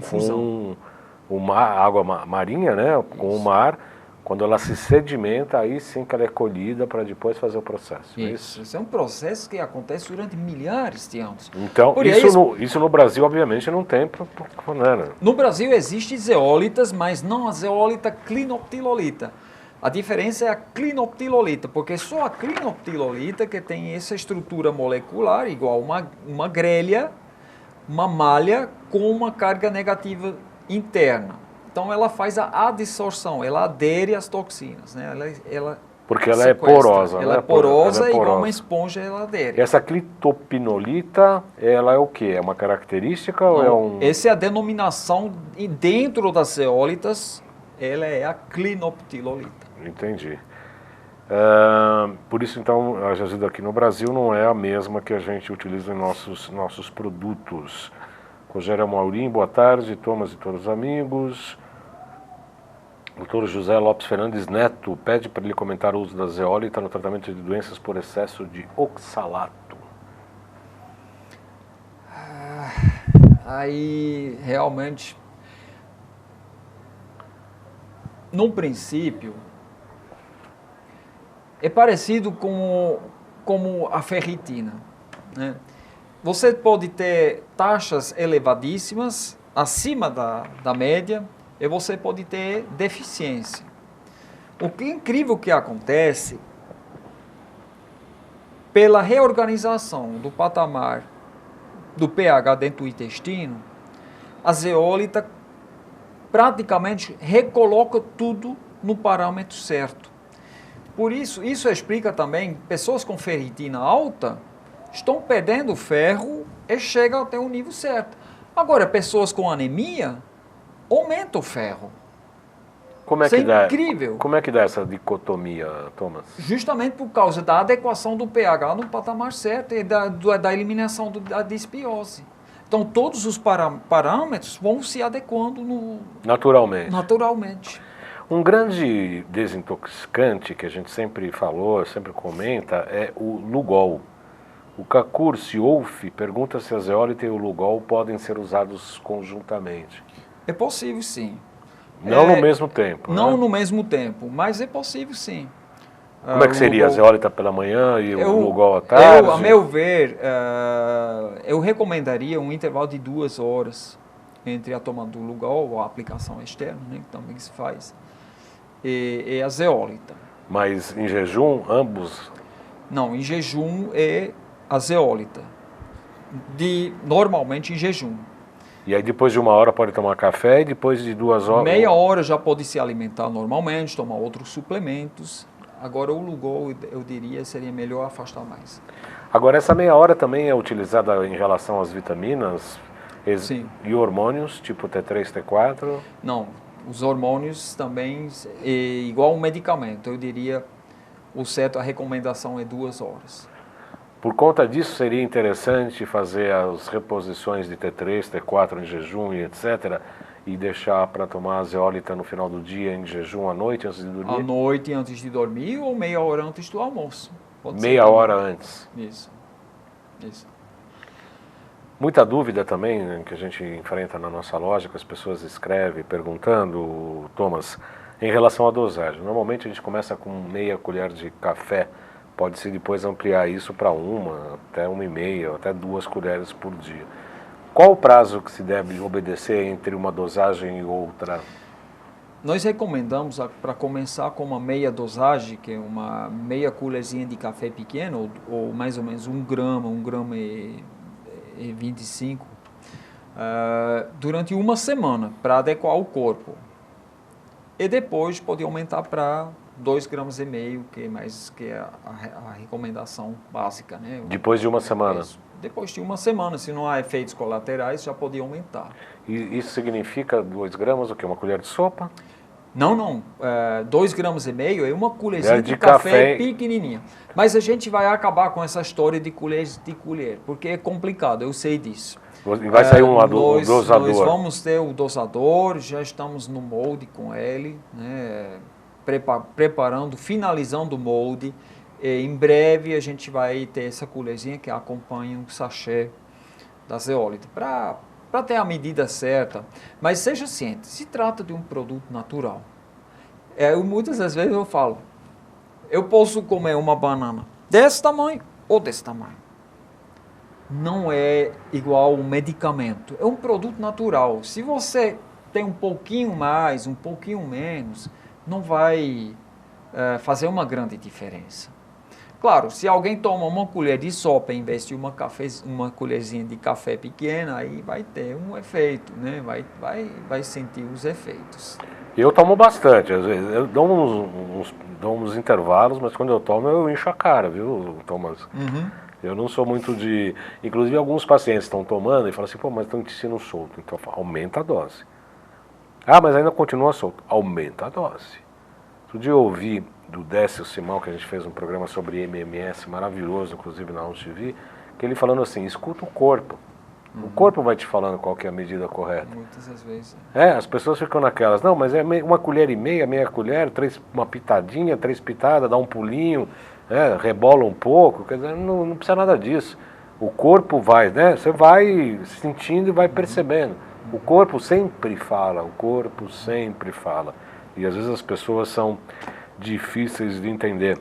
com a água marinha, né? Com o mar, Quando ela se sedimenta, aí sim que ela é colhida para depois fazer o processo. Isso é um processo que acontece durante milhares de anos. Então, isso no Brasil, obviamente, não tem. Né? No Brasil existem zeólitas, mas não a zeólita clinoptilolita. A diferença é a clinoptilolita, porque só a clinoptilolita que tem essa estrutura molecular, igual uma grelha, uma malha com uma carga negativa interna. Então ela faz a adsorção, ela adere às toxinas, né? Porque ela é porosa. Ela é porosa, igual uma esponja, ela adere. E essa clitopinolita, ela é o quê? É uma característica ou é um... Essa é a denominação, e dentro das zeólitas, ela é a clinoptilolita. Entendi. Por isso, então, a jazida aqui no Brasil não é a mesma que a gente utiliza em nossos produtos. Rogério Maurim, boa tarde, Thomas e todos os amigos. Doutor José Lopes Fernandes Neto pede para ele comentar o uso da zeólita no tratamento de doenças por excesso de oxalato. Aí, realmente, no princípio, é parecido como a ferritina, né? Você pode ter taxas elevadíssimas, acima da média, e você pode ter deficiência. O que é incrível que acontece, pela reorganização do patamar do pH dentro do intestino, a zeólita praticamente recoloca tudo no parâmetro certo. Por isso explica também, pessoas com ferritina alta estão perdendo ferro e chegam até o nível certo. Agora, pessoas com anemia aumentam o ferro. Como é Isso que dá? Incrível. Como é que dá essa dicotomia, Thomas? Justamente por causa da adequação do pH no patamar certo e da eliminação da disbiose. Então, todos os parâmetros vão se adequando naturalmente. Um grande desintoxicante que a gente sempre falou, sempre comenta, é o Lugol. O Kakur Siouf pergunta se a zeólita e o Lugol podem ser usados conjuntamente. É possível, sim. Não no mesmo tempo. Não né? no mesmo tempo, mas é possível, sim. Como é que seria? A zeólita pela manhã e o Lugol à tarde? A meu ver, eu recomendaria um intervalo de 2 horas entre a toma do Lugol ou a aplicação externa, né, que também se faz, e a zeólita. Mas em jejum, ambos? Não, em jejum é a zeólita. Normalmente em jejum. E aí depois de 1 hora pode tomar café e depois de 2 horas... Meia hora já pode se alimentar normalmente, tomar outros suplementos. Agora o Lugol, eu diria, seria melhor afastar mais. Agora essa meia hora também é utilizada em relação às vitaminas Sim. E hormônios, tipo T3, T4? Não, os hormônios também, igual um medicamento, eu diria, o certo, a recomendação é 2 horas. Por conta disso, seria interessante fazer as reposições de T3, T4 em jejum e etc., e deixar para tomar a zeólita no final do dia em jejum à noite, antes de dormir? À noite, antes de dormir, ou meia hora antes do almoço. Meia hora antes. Isso. Muita dúvida também, né, que a gente enfrenta na nossa loja, que as pessoas escrevem perguntando, Thomas, em relação à dosagem. Normalmente a gente começa com meia colher de café, pode-se depois ampliar isso para 1, até 1,5, até 2 colheres por dia. Qual o prazo que se deve obedecer entre uma dosagem e outra? Nós recomendamos para começar com uma meia dosagem, que é uma meia colherzinha de café pequeno, ou mais ou menos 1 grama e 25, durante 1 semana, para adequar o corpo. E depois pode aumentar para 2,5 gramas, que é a recomendação básica, né? Depois de 1 semana? Depois de 1 semana, se não há efeitos colaterais, já pode aumentar. E isso significa 2 gramas, o quê? Uma colher de sopa? Não. 2,5 gramas é uma colherzinha de café pequenininha. Mas a gente vai acabar com essa história de colheres de colher, porque é complicado, eu sei disso. E vai sair um dosador? Nós vamos ter o dosador, já estamos no molde com ele, né, preparando, finalizando o molde. E em breve a gente vai ter essa colherzinha que acompanha o sachê da zeólita, para ter a medida certa. Mas seja ciente, se trata de um produto natural. Muitas das vezes eu falo, eu posso comer uma banana desse tamanho ou desse tamanho. Não é igual um medicamento, é um produto natural. Se você tem um pouquinho mais, um pouquinho menos, não vai fazer uma grande diferença. Claro, se alguém toma uma colher de sopa em vez de uma colherzinha de café pequena, aí vai ter um efeito, né? Vai sentir os efeitos. Eu tomo bastante, às vezes. Eu dou uns intervalos, mas quando eu tomo eu encho a cara, viu, Thomas? Uhum. Eu não sou muito de... Inclusive alguns pacientes estão tomando e falam assim, pô, mas estão intestino solto. Então eu falo, aumenta a dose. Ah, mas ainda continua solto. Aumenta a dose. Outro dia eu ouvi do Décio Simão, que a gente fez um programa sobre MMS, maravilhoso, inclusive na TV, que ele falando assim, escuta o corpo. O corpo vai te falando qual que é a medida correta. Muitas das vezes. As pessoas ficam naquelas, não, mas é uma colher e meia colher, uma pitadinha, 3 pitadas, dá um pulinho, rebola um pouco, quer dizer, não precisa nada disso. O corpo vai, né? Você vai sentindo e vai percebendo. O corpo sempre fala, E às vezes as pessoas são difíceis de entender.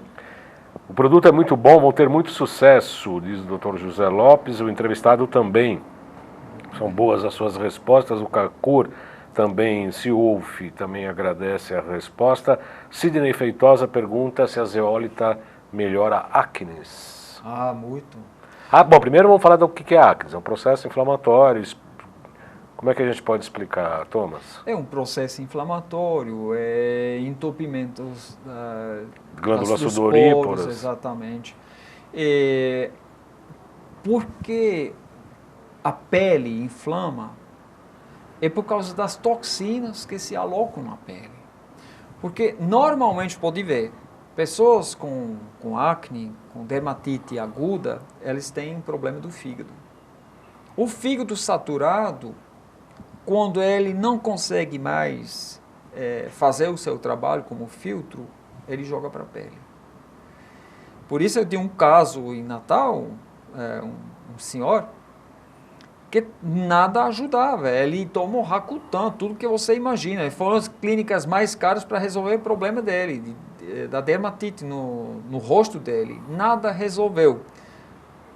O produto é muito bom, vão ter muito sucesso, diz o Dr. José Lopes, o entrevistado também. São boas as suas respostas, o Cacur também se ouve, também agradece a resposta. Sidney Feitosa pergunta se a zeólita melhora acnes. Ah, muito. Bom, primeiro vamos falar do que é acnes, é um processo inflamatório. Como é que a gente pode explicar, Thomas? É um processo inflamatório, entupimentos glândulas dos sudoríparas. poros, exatamente. Porque a pele inflama é por causa das toxinas que se alocam na pele. Porque normalmente pode ver, pessoas com acne, com dermatite aguda, eles têm um problema do fígado. O fígado saturado, quando ele não consegue mais fazer o seu trabalho como filtro, ele joga para a pele. Por isso eu tenho um caso em Natal, um senhor, que nada ajudava. Ele tomou Racutan, tudo que você imagina. Foram as clínicas mais caras para resolver o problema dele, da dermatite no rosto dele. Nada resolveu.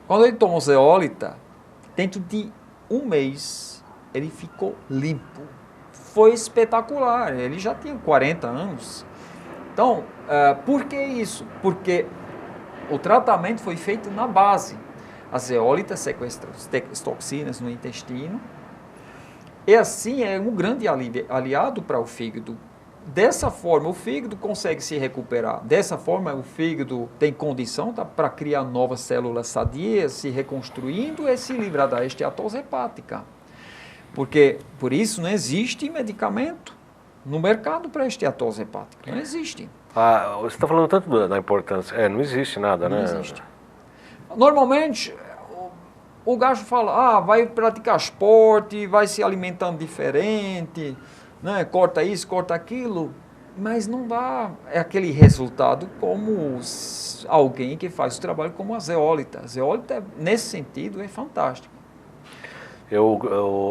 Quando ele tomou zeólita, dentro de um mês, ele ficou limpo. Foi espetacular. Ele já tinha 40 anos. Então, por que isso? Porque o tratamento foi feito na base. A zeólita sequestra as toxinas no intestino. E assim é um grande aliado para o fígado. Dessa forma, o fígado consegue se recuperar. Dessa forma, o fígado tem condição para criar novas células sadias, se reconstruindo e se livrar da esteatose hepática. Porque, por isso, não existe medicamento no mercado para esteatose hepática. Não existe. Você está falando tanto da importância. Não existe nada, né? Não existe. Normalmente, o gajo fala, vai praticar esporte, vai se alimentando diferente, né? Corta isso, corta aquilo, mas não dá aquele resultado como alguém que faz o trabalho como a zeólita. A zeólita, nesse sentido, é fantástica.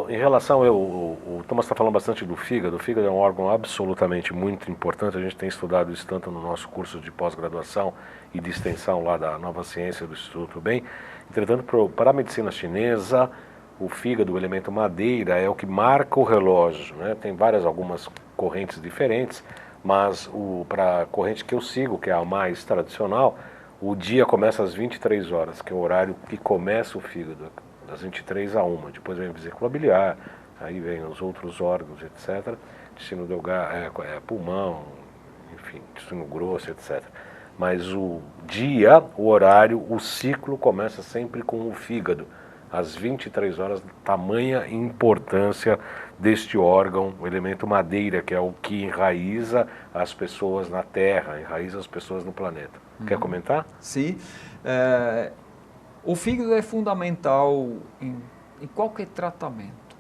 Em relação, o Thomas está falando bastante do fígado. O fígado é um órgão absolutamente muito importante. A gente tem estudado isso tanto no nosso curso de pós-graduação e de extensão lá da Nova Ciência do Instituto Bem. Entretanto, para a medicina chinesa, o fígado, o elemento madeira, é o que marca o relógio, né? Tem algumas correntes diferentes, mas para a corrente que eu sigo, que é a mais tradicional, o dia começa às 23 horas, que é o horário que começa o fígado, das 23 a 1. Depois vem a vesícula biliar, aí vem os outros órgãos, etc. Intestino delgado, pulmão, enfim, intestino grosso, etc. Mas o dia, o horário, o ciclo começa sempre com o fígado. Às 23 horas, tamanha importância deste órgão, o elemento madeira, que é o que enraiza as pessoas na Terra, enraiza as pessoas no planeta. Quer comentar? Sim. O fígado é fundamental em qualquer tratamento.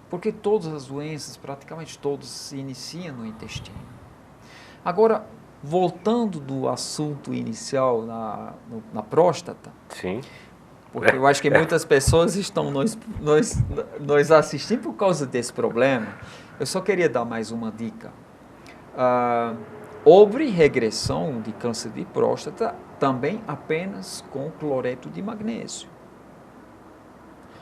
Porque todas as doenças, praticamente todas, se iniciam no intestino. Agora, voltando do assunto inicial na próstata. Sim. Porque eu acho que muitas pessoas estão nos assistindo por causa desse problema. Eu só queria dar mais uma dica. Houve regressão de câncer de próstata também apenas com cloreto de magnésio.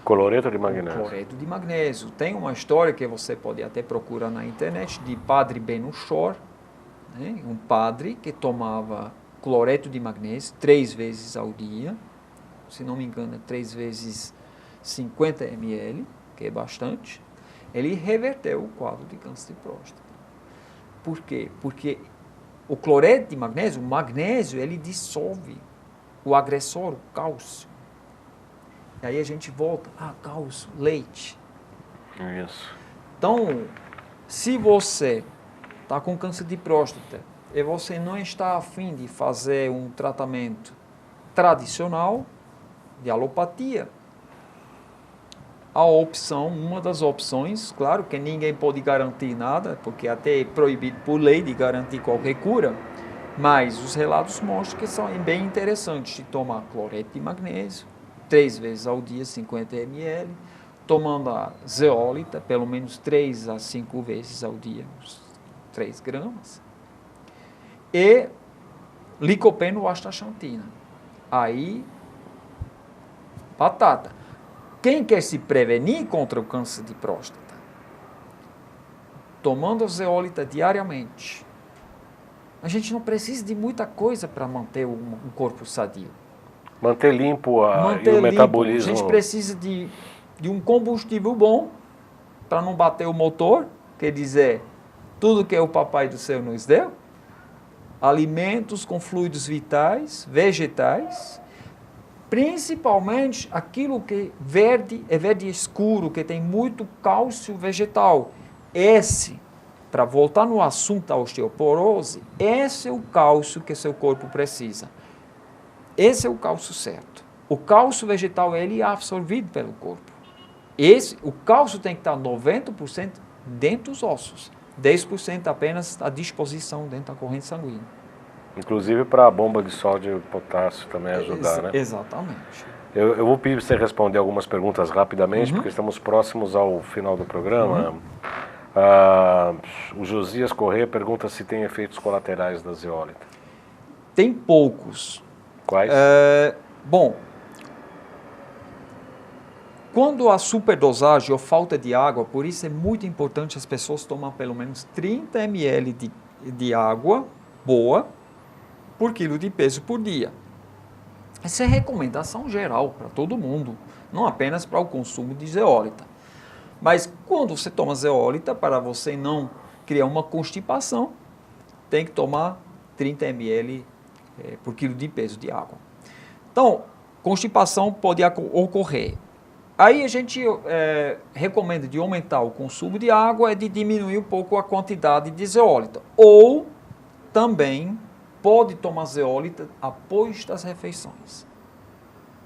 Cloreto de magnésio. Cloreto de magnésio. Tem uma história que você pode até procurar na internet de Padre Benuchor, né? Um padre que tomava cloreto de magnésio 3 vezes ao dia, se não me engano, 3 vezes 50 ml, que é bastante. Ele reverteu o quadro de câncer de próstata. Por quê? Porque o cloreto de magnésio, o magnésio, ele dissolve o agressor, o cálcio. E aí a gente volta, cálcio, leite. Isso. Então, se você está com câncer de próstata e você não está afim de fazer um tratamento tradicional de alopatia, a opção, uma das opções, claro que ninguém pode garantir nada, porque até é proibido por lei de garantir qualquer cura, mas os relatos mostram que são bem interessantes de tomar cloreto de magnésio, 3 vezes ao dia, 50 ml, tomando a zeólita, pelo menos 3 a 5 vezes ao dia, uns 3 gramas, e licopeno ou astaxantina. Aí, batata. Quem quer se prevenir contra o câncer de próstata? Tomando a zeólita diariamente. A gente não precisa de muita coisa para manter um corpo sadio. Manter limpo e o metabolismo. A gente precisa de um combustível bom para não bater o motor, quer dizer, tudo que o Papai do Céu nos deu, alimentos com fluidos vitais, vegetais, principalmente aquilo que é verde escuro, que tem muito cálcio vegetal. Para voltar no assunto da osteoporose, esse é o cálcio que seu corpo precisa. Esse é o cálcio certo. O cálcio vegetal, ele é absorvido pelo corpo. O cálcio tem que estar 90% dentro dos ossos, 10% apenas à disposição dentro da corrente sanguínea. Inclusive para a bomba de sódio e potássio também ajudar, né? Exatamente. Eu vou pedir para você responder algumas perguntas rapidamente, porque estamos próximos ao final do programa. O Josias Corrêa pergunta se tem efeitos colaterais da zeólita. Tem poucos. Quais? Bom, quando há superdosagem ou falta de água, por isso é muito importante as pessoas tomar pelo menos 30 ml de água boa por quilo de peso por dia. Essa é recomendação geral para todo mundo, não apenas para o consumo de zeólita. Mas quando você toma zeólita, para você não criar uma constipação, tem que tomar 30 ml por quilo de peso de água. Então, constipação pode ocorrer. Aí a gente recomenda de aumentar o consumo de água e de diminuir um pouco a quantidade de zeólita. Ou também pode tomar zeólita após as refeições.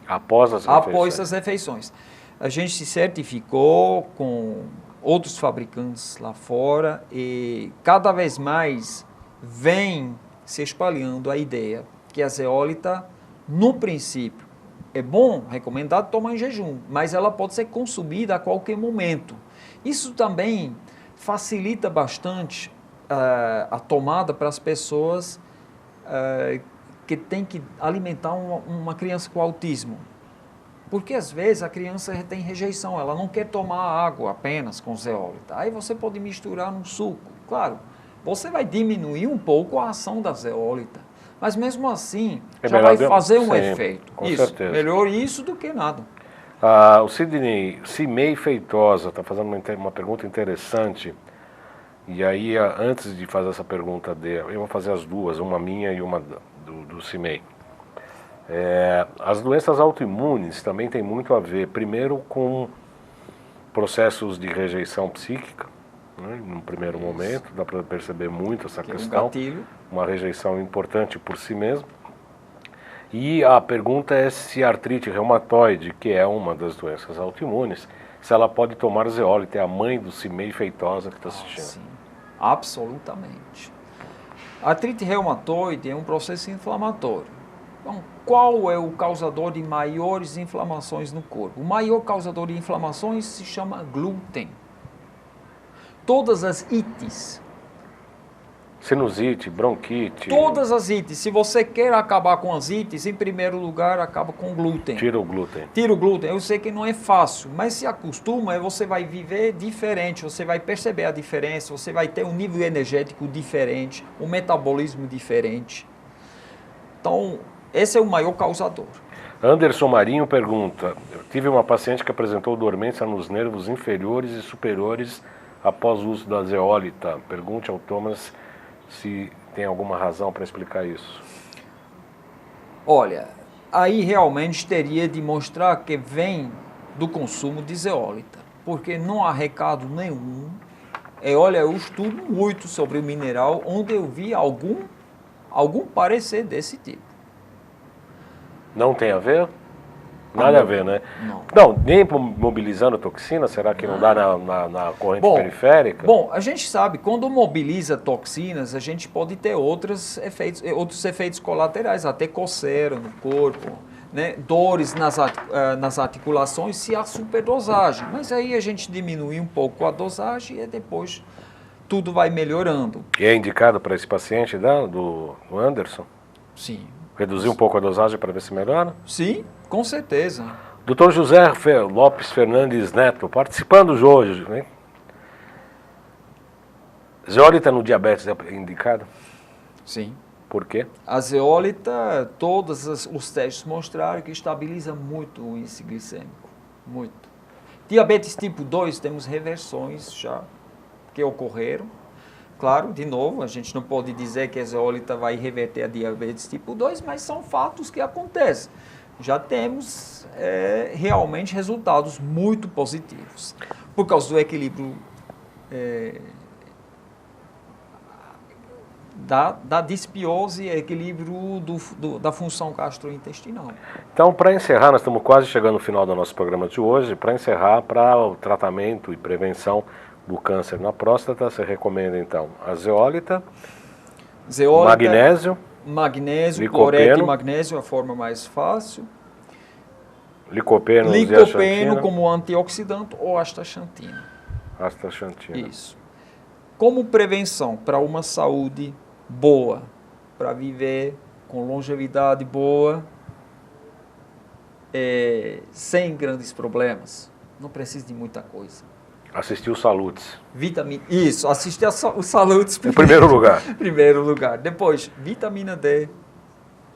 Após as refeições? Após as refeições. A gente se certificou com outros fabricantes lá fora e cada vez mais vem se espalhando a ideia que a zeólita, no princípio, é bom, recomendado tomar em jejum, mas ela pode ser consumida a qualquer momento. Isso também facilita bastante a tomada para as pessoas que têm que alimentar uma criança com autismo. Porque às vezes a criança tem rejeição, ela não quer tomar água apenas com zeólita. Aí você pode misturar no suco. Claro, você vai diminuir um pouco a ação da zeólita, mas mesmo assim já vai fazer um efeito. Com certeza. Melhor isso do que nada. O Sidney Cimei Feitosa está fazendo uma pergunta interessante. E aí, antes de fazer essa pergunta dele, eu vou fazer as duas, uma minha e uma do Cimei. As doenças autoimunes também têm muito a ver, primeiro, com processos de rejeição psíquica, né? Num primeiro momento, dá para perceber muito essa questão. Uma rejeição importante por si mesmo. E a pergunta é se a artrite reumatoide, que é uma das doenças autoimunes, se ela pode tomar zeólita. É a mãe do Cimei Feitosa que está assistindo. Sim, absolutamente. A artrite reumatoide é um processo inflamatório. Então, qual é o causador de maiores inflamações no corpo? O maior causador de inflamações se chama glúten. Todas as ites Sinusite, bronquite. Todas as ites. Se você quer acabar com as ites, em primeiro lugar, acaba com o glúten. Tira o glúten. Tira o glúten. Eu sei que não é fácil, mas se acostuma, você vai viver diferente, você vai perceber a diferença, você vai ter um nível energético diferente, um metabolismo diferente. Então, esse é o maior causador. Anderson Marinho pergunta: eu tive uma paciente que apresentou dormência nos nervos inferiores e superiores após o uso da zeólita. Pergunte ao Thomas se tem alguma razão para explicar isso. Olha, aí realmente teria de mostrar que vem do consumo de zeólita, porque não há recado nenhum. Olha, eu estudo muito sobre o mineral, onde eu vi algum parecer desse tipo. Não tem a ver? Nada a ver, né? Não. Não, nem mobilizando toxina, será que não dá na corrente periférica? Bom, a gente sabe, quando mobiliza toxinas, a gente pode ter outros efeitos colaterais, até coceira no corpo, né? Dores nas articulações se há superdosagem. Mas aí a gente diminui um pouco a dosagem e depois tudo vai melhorando. E é indicado para esse paciente do Anderson? Sim. Reduzir um pouco a dosagem para ver se melhora? Sim, com certeza. Dr. José Lopes Fernandes Neto, participando hoje, né? Zeólita no diabetes é indicado? Sim. Por quê? A zeólita, todos os testes mostraram que estabiliza muito o índice glicêmico. Muito. Diabetes tipo 2, temos reversões já que ocorreram. Claro, de novo, a gente não pode dizer que a zeólita vai reverter a diabetes tipo 2, mas são fatos que acontecem. Já temos realmente resultados muito positivos, por causa do equilíbrio da disbiose, equilíbrio da função gastrointestinal. Então, para encerrar, nós estamos quase chegando no final do nosso programa de hoje. Para encerrar, para o tratamento e prevenção do câncer na próstata, você recomenda então a zeólita, magnésio, cloreto e magnésio, a forma mais fácil. Licopeno como antioxidante ou astaxantina. Astaxantina. Isso. Como prevenção para uma saúde boa, para viver com longevidade boa, sem grandes problemas, não precisa de muita coisa. Assistir os Salutes. Isso, assistir os Salutes. Em primeiro lugar. Primeiro lugar. Depois, vitamina D.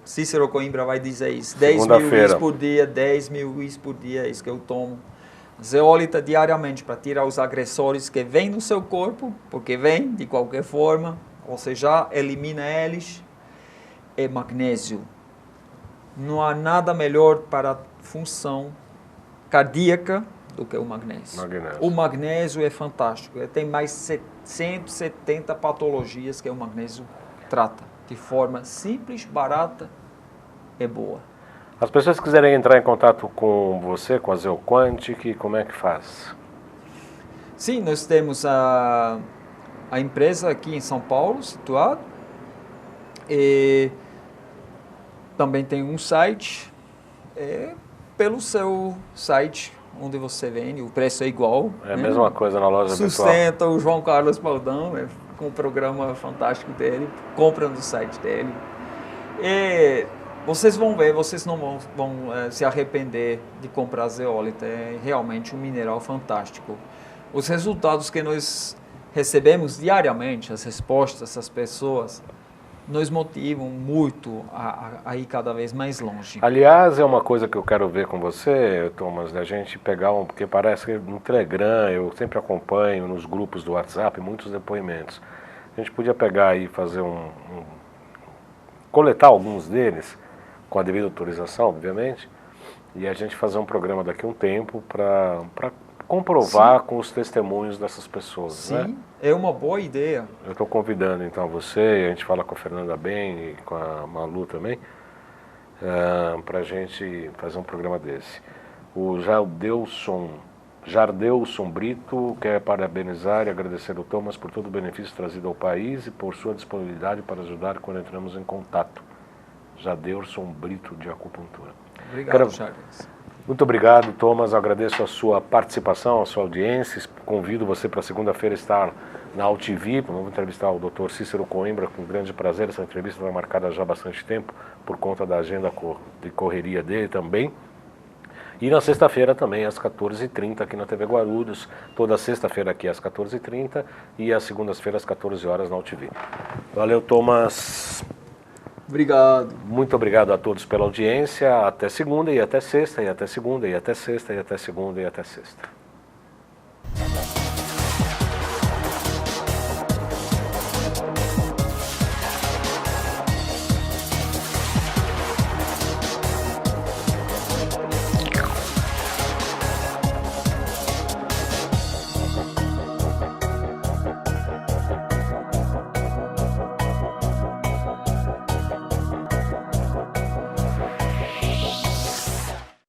Cícero Coimbra vai dizer isso. 10 mil ml por dia, 10 mil ml por dia, é isso que eu tomo. Zeólita diariamente para tirar os agressores que vêm no seu corpo, porque vêm de qualquer forma, você já elimina eles. É magnésio. Não há nada melhor para a função cardíaca do que o magnésio. O magnésio é fantástico. Tem mais 170 patologias que o magnésio trata. De forma simples, barata e boa. As pessoas que quiserem entrar em contato com você, com a Zeoquantic, como é que faz? Sim, nós temos a empresa aqui em São Paulo, situada. E também tem um site. Pelo seu site, onde você vende, o preço é igual. É a mesma coisa na loja virtual. Sustenta o João Carlos Baldão, com o programa fantástico dele, compra no site dele. E vocês vão ver, vocês não vão se arrepender de comprar a zeólita, é realmente um mineral fantástico. Os resultados que nós recebemos diariamente, as respostas das pessoas, nos motivam muito a ir cada vez mais longe. Aliás, é uma coisa que eu quero ver com você, Thomas, da gente pegar porque parece que no Telegram, eu sempre acompanho nos grupos do WhatsApp, muitos depoimentos. A gente podia pegar e fazer coletar alguns deles, com a devida autorização, obviamente, e a gente fazer um programa daqui a um tempo para comprovar com os testemunhos dessas pessoas. Sim, né? É uma boa ideia. Eu estou convidando então você, a gente fala com a Fernanda bem e com a Malu também, para a gente fazer um programa desse. O Jardelson Brito quer parabenizar e agradecer ao Thomas por todo o benefício trazido ao país e por sua disponibilidade para ajudar quando entramos em contato. Jardelson Brito, de acupuntura. Obrigado, Charles. Muito obrigado, Thomas. Eu agradeço a sua participação, a sua audiência. Convido você para segunda-feira estar na UTV, vamos entrevistar o Dr. Cícero Coimbra com grande prazer. Essa entrevista está marcada já há bastante tempo, por conta da agenda de correria dele também. E na sexta-feira também, às 14h30, aqui na TV Guarulhos. Toda sexta-feira aqui às 14h30 e às segundas-feiras às 14 horas na UTV. Valeu, Thomas. Obrigado. Muito obrigado a todos pela audiência. Até segunda e até sexta, e até segunda e até sexta, e até segunda e até sexta.